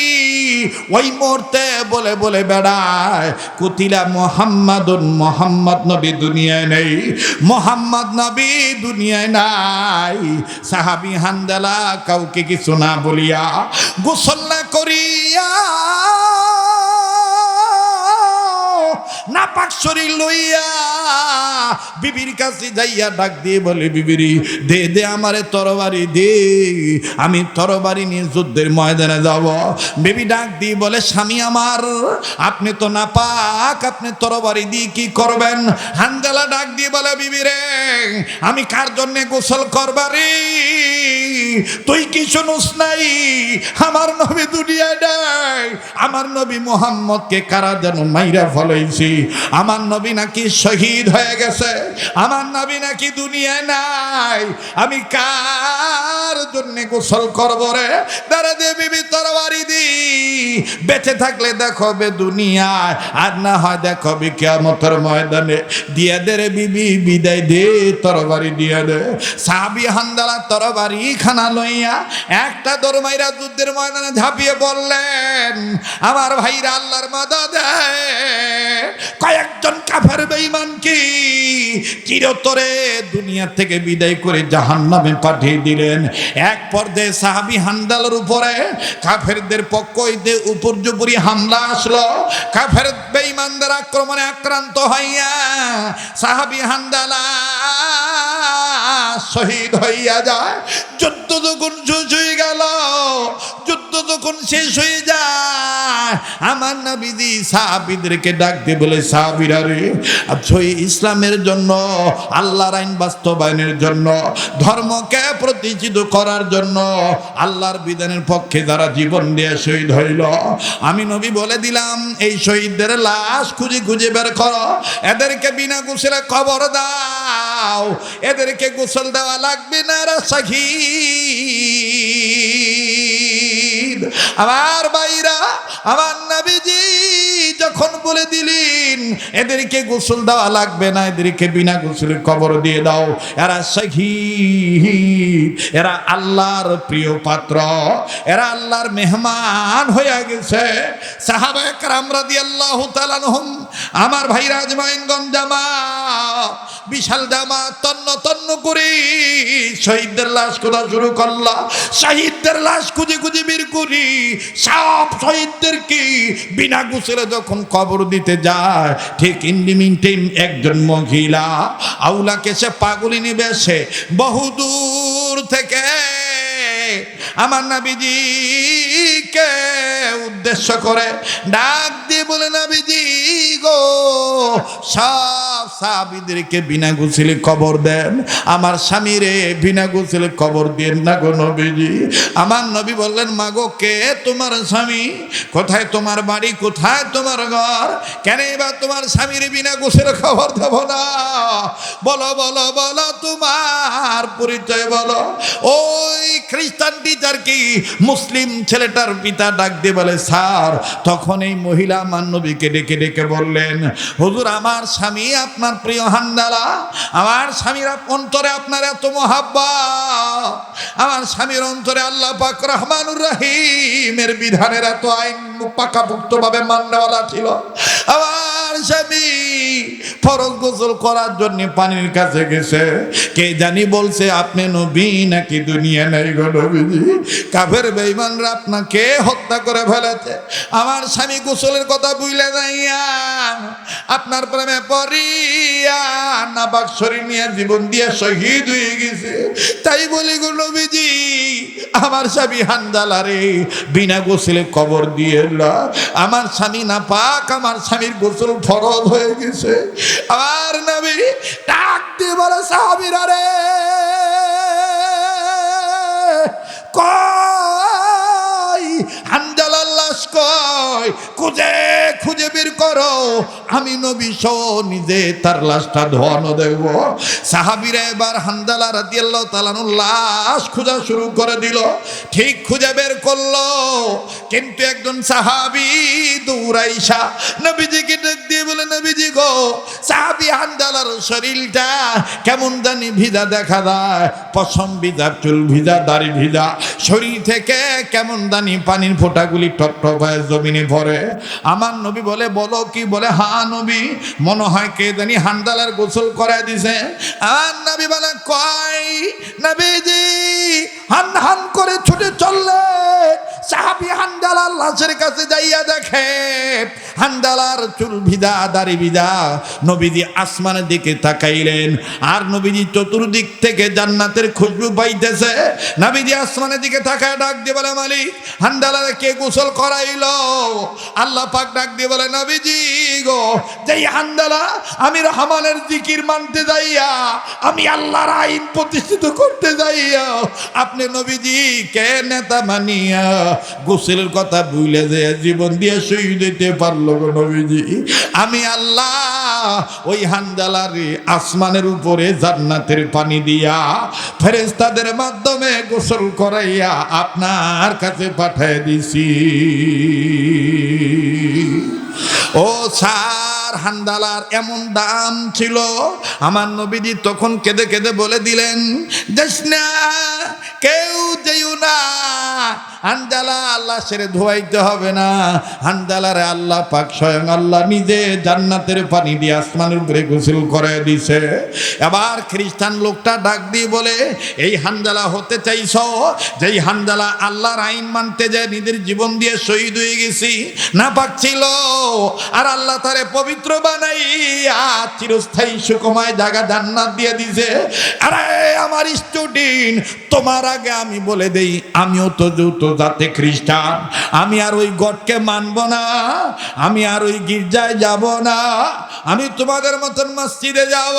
ওই মুহূর্তে বলে বলে বেড়ায়, কুতিলা মুহাম্মাদুন, মুহাম্মদ নবী দুনিয়ায় নেই, মুহাম্মদ নবী দুনিয়ায় নাই। সাহাবী হানজালা কাউকে কিছু না বলিয়া গোসল না করিয়া নাপাক শরীর লইয়া বিবির কাছে যাইয়া ডাক দিয়ে বলে, বিবিরি দে দে আমারে তরবারি দে, আমি তরবারি নিয়ে যুদ্ধের ময়দানে যাব। বিবি ডাক দিয়ে বলে, স্বামী আমার আপনি তো নাপাক, আপনি তরবারি দিয়ে কি করবেন? হানজালা ডাক দিয়ে বলে, বিবি রে আমি কার জন্য গোসল করবারি? তুই কি শুনুস নাই আমার নবী দুনিয়ায় নাই, আমার নবী মুহাম্মদকে কারা যেন মাইরা ফলাইছি, আমার নবী নাকি শহীদ হয়ে গেছে, আমার নবী নাকি দুনিয়ায় নাই, আমি কার আমার জন্য গোসল করব রে, দাঁড়া দে বিবি তরবারি দি, বেঁচে থাকলে দেখাবে দুনিয়ায়, আর না হয় দেখাবে কিয়ামতের ময়দানে। দিয়ে দে রে বিবি, বিদায় দে, তরবারি দিয়ে দে। সাহাবী হানজালা তরবারি খানা লইয়া একটা দৌড় মাইরা যুদ্ধের ময়দানে ঝাঁপিয়ে বললেন, আমার ভাইরা আল্লাহর মাদদে, কয়েকজন কাফের বেঈমান কি চিরতরে দুনিয়া থেকে বিদায় করে জাহান্নামে পাঠিয়ে দিলেন। এক পর্যায়ে সাহাবী হানজালার উপরে কাফেরদের পক্ষ হইতে উপর্যুপরি হামলা আসলো। কাফের বেঈমানদের আক্রমণে আক্রান্ত হইয়া সাহাবী হানজালা শহীদ হইয়া যায়। যুদ্ধ যখন শেষ হয়ে গেল, যুদ্ধ যখন শেষ হয়ে যায়, আমার নবীজি সাহাবীদেরকে ডাক দিয়ে বলে, সাহাবীরা রে, আজই ইসলামের জন্য, আল্লাহর আইন বাস্তবায়নের জন্য, ধর্মকে প্রতিষ্ঠিত করার জন্য, আল্লাহর বিধানের পক্ষে যারা জীবন দিয়ে শহীদ হইল, আমি নবী বলে দিলাম, এই শহীদদের লাশ খুঁজে খুঁজে বের করো, এদেরকে বিনা গোসলে কবর দাও, এদেরকে গোসল দেওয়া লাগবে না রে শহীদ। আমার ভাইরা, আমার নবীজি যখন বলে দিলেন এদেরকে গোসল দেওয়া লাগবে না, এদেরকে বিনা গোসলে কবর দিয়ে দাও, এরা শহীদ, এরা আল্লাহর প্রিয় পাত্র, এরা আল্লাহর মেহমান হয়ে গেছে। সাহাবায়ে কেরাম রাদিয়াল্লাহু তাআলা আনহুম, আমার ভাইরা আজমাইনগঞ্জ জামাত, বিশাল জামাত তন্ন তন্ন করে শহীদদের লাশ খোঁজা শুরু করলা। শহীদদের লাশ খুঁজে খুঁজে বের করি, সব শহীদদেরকে বিনা গোসলে যখন কবর দিতে যায়, ঠিক ইন্ডিমিনটেন একজন মহিলা আউলাকে সে পাগলিনী বেশে বহুদূর থেকে আমার নবীজিকে উদ্দেশ্য করে ডাক দিয়ে বলে, নবীজি গো, সব সাহাবীদেরকে বিনা গোসলে কবর দেন, আমার স্বামীরে বিনা গোসলে কবর দেন না গো নবীজি। আমার নবী বললেন, মাগো, কে তোমার স্বামী? কোথায় তোমার বাড়ি? কোথায় তোমার ঘর? কেন এবার তোমার স্বামীরে বিনা গোসলে খবর দেব না? বলো বলো বলো, তোমার পরিচয় বলো। ওই খ্রিস্টান টিচার কি মুসলিম ছেলেটার পিতা ডাক দিয়ে বলে, স্যার। তখন এই মহিলা আমার নবীকে ডেকে ডেকে বললেন, হুজুর, আমার স্বামী আপনার প্রিয় হানজালা, আমার স্বামীর অন্তরে আপনার এত মহাব্বত, আমার স্বামীর অন্তরে আল্লাহ পাক রহমানুর রহিমের বিধানের এত আইন পাকাপোক্ত ভাবে মাননেওয়ালা ছিল। আমার স্বামী ফরজ গোসল করার জন্য পানির কাছে গেছে, কে জানি বলছে আপনি নবী নাকি দুনিয়া নাই গো নবীজি। কাফের বেঈমানরা আপনাকে হত্যা করে ফেলেছে। আমার স্বামী গোসলের কথা বুইলে যাইয়া আপনার প্রেমে পড়িয়া নাপাক শরীর নিয়ে জীবন দিয়ে শহীদ হয়ে গেছে। তাই বলি গো নবীজি, আমার স্বামী হানজালা রে বিনা গোসলে কবর দিয়ে না, আমার স্বামী নাপাক, আমার স্বামীর গোসল ফরজ হয়ে গেছে। আমার নবী ডাক দিয়ে বলে, সাহাবীরা রে, কই হানজালার লাশ কই? খুঁজে খুঁজে বের করো, আমি নবী সহ নিজে তার লাশটা ধোয়ানো দেব। সাহাবীরা এবার হানজালা রাদিয়াল্লাহু তাআলা আনহুর লাশ খোঁজা শুরু করে দিল। ঠিক খুঁজে বের করলো, কিন্তু একজন সাহাবী দৌড়াইসা নবীজিকে ডাক দিয়ে বলে, নবীজি গো, সাহাবী হানজালার শরীরটা কেমন জানি ভিজা দেখা যায়, পশম ভিজা, চুল ভিজা, দাড়ি ভিজা, শরীর থেকে কেমন জানি পানির ফোঁটাগুলি টপ টপ হয়ে জমিনে পড়ে। আমার নবী বলে, বলো কি? বলে, হ্যাঁ নবী, মনে হয় কে জানি হানজালার গোসল করায় দিছে। আর নবী বলে, কই? নবীজি হান হান করে ছুটে চললে সাহাবী হানজালার লাশের কাছে যাইয়া দেখে হানজালার চুল ভিজা, দাড়ি ভিজা। নবীজি আসমানের দিকে তাকাইলেন, আর নবীজি চতুর্দিক থেকে জান্নাতের খুশবু পাইতেছে। নবীজি আসমানের দিকে তাকায় ডাক দিয়ে বলে, মালিক, হানজালারে কে গোসল করাইলো? আল্লাহ পাক ডাক দিয়ে বলে, নবীজি গো, যেই হানজালা আমি রহমানের জিকির মানতে যাইয়া, আমি আল্লাহর আইন প্রতিষ্ঠিত করতে যাইয়া, আপনি নবীজি কে নেতা মানিয়া গোসলের কথা ভুলে যে জীবন দিয়ে শহীদ হইতে পারলো গো নবীজি। আমি আল্লাহ ওই হানজালারে আসমানের উপরে জান্নাতের পানি দিয়া ফেরেশতাদের মাধ্যমে গোসল করাইয়া আপনার কাছে পাঠিয়ে দিছি। ও স্যার, হানজালার এমন দাম ছিল, আমার নবীজি তখন কেঁদে কেঁদে বলে দিলেন, যাস না, কেউ যেও না, হানজালা আল্লাহ সেরে ধোয়াইতে হবে না। হানজালারে আল্লাহ পাক স্বয়ং আল্লাহ নিজে জান্নাতের পানি দিয়ে আসমানের উপরে গোসল করে দিছে। এবার খ্রিস্টান লোকটা ডাক দিয়ে বলে, এই হানজালা হতে চাইছ? যেই হানজালা আল্লাহর আইন মানতে যায় নিজের জীবন দিয়ে শহীদ হয়ে গেছি, না পাক ছিল, আর আল্লাহ তারে পবিত্র বানাইয়া চিরস্থায়ী সুখময় জায়গা জান্নাত দিয়ে দিছে। আরে আমার স্টুডেন্ট, তোমার আগে আমি বলে দেই, আমিও তো যৌথ জাতে খ্রিস্টান, আমি আর ওই গডকে মানব না, আমি আর ওই গির্জায় যাব না, আমি তোমাদের মতন মসজিদে যাব,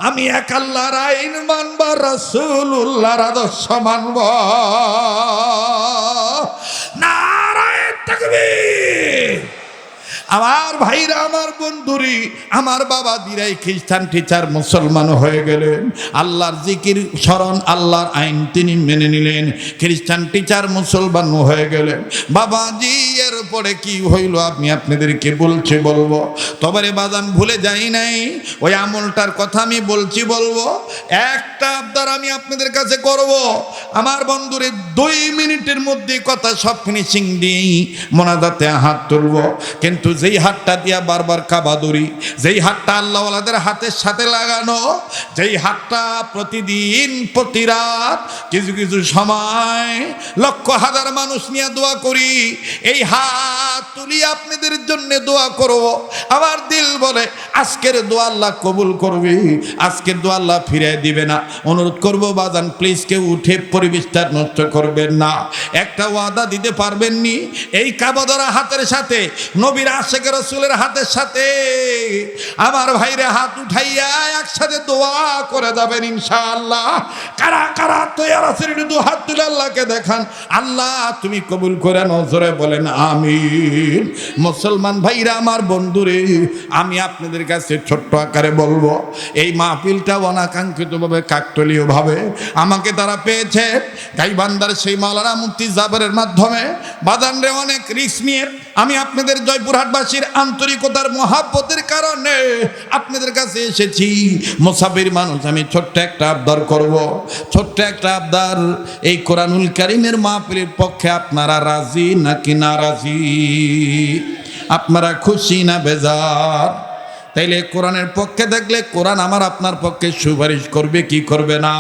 আমি এক আল্লাহর আইন মানব, রাসূলুল্লাহর আদর্শ মানব। নারায়ে তাকবীর। আমার ভাইরা, আমার বন্ধুরি, আমার বাবা দিরাই খ্রিস্টান টিচার মুসলমান হয়ে গেলেন, আল্লাহর জিকির স্মরণ আল্লাহর আইন তিনি মেনে নিলেন, খ্রিস্টান টিচার মুসলমান হয়ে গেলেন। বাবাজি এর পরে কি হইল আমি আপনাদেরকে বলবো, তবে বাদান ভুলে যাই নাই, ওই আমলটার কথা আমি বলবো। একটা আবদার আমি আপনাদের কাছে করব, আমার বন্ধুরে 2 মিনিটের মধ্যে কথা সব ফিনিশিং দিই মোনাজাতে হাত তুলব। কিন্তু যেই হাতটা দিয়া বারবার কাবা ধরি, যেই হাতটা আল্লাহওয়ালাদের হাতের সাথে লাগানো, যেই হাতটা প্রতিদিন প্রতি রাত কিছু কিছু সময় লক্ষ হাজার মানুষ নিয়ে দোয়া করি, এই হাত তুলি আপনাদের জন্য দোয়া করব। আমার দিল বলে আজকের দোয়া আল্লাহ কবুল করবে, আজকের দোয়া আল্লাহ ফিরিয়ে দিবে না। অনুরোধ করব বাজান, প্লিজ কেউ উঠে পরিবেশটা নষ্ট করবেন না। একটা ওয়াদা দিতে পারবেন নি, এই কাবা ধরা হাতের সাথে নবীর আশিক রাসূলের হাতের সাথে আমার ভাইরে হাত উঠাইয়া একসাথে দোয়া করে যাবেন ইনশাআল্লাহ। কারা কারা তৈয়ার আছেন একটু দু হাত তুলে আল্লাহকে দেখান, আল্লাহ তুমি কবুল করে নজরে বলেন আমিন। মুসলমান ভাইরা, আমার বন্ধুরে, আমি আপনাদের কাছে ছোট্ট আকারে বলবো, এই মাহফিলটা অনাকাঙ্ক্ষিতভাবে কাকতালীয়ভাবে আমাকে তারা পেয়েছে গাইবান্ধার সেই মাওলানা মুফতি জাবেরের মাধ্যমে। বাদানরে অনেক রিস্ক নিয়ে আমি আপনাদের জয়পুরহাটবাসীর আন্তরিকতার মহাব্বতের কারণে আপনাদের কাছে এসেছি। মুসাফির মানুষ, আমি ছোট্ট একটা আবদার করব, ছোট্ট একটা আবদার। এই কোরআনুল কারীমের মাহফিলের পক্ষে আপনারা রাজি নাকি নারাজি? আপনারা খুশি না বেজার? তাইলে কোরআনের পক্ষে দেখলে কোরআন আমার আপনার পক্ষে সুপারিশ করবে কি করবে না?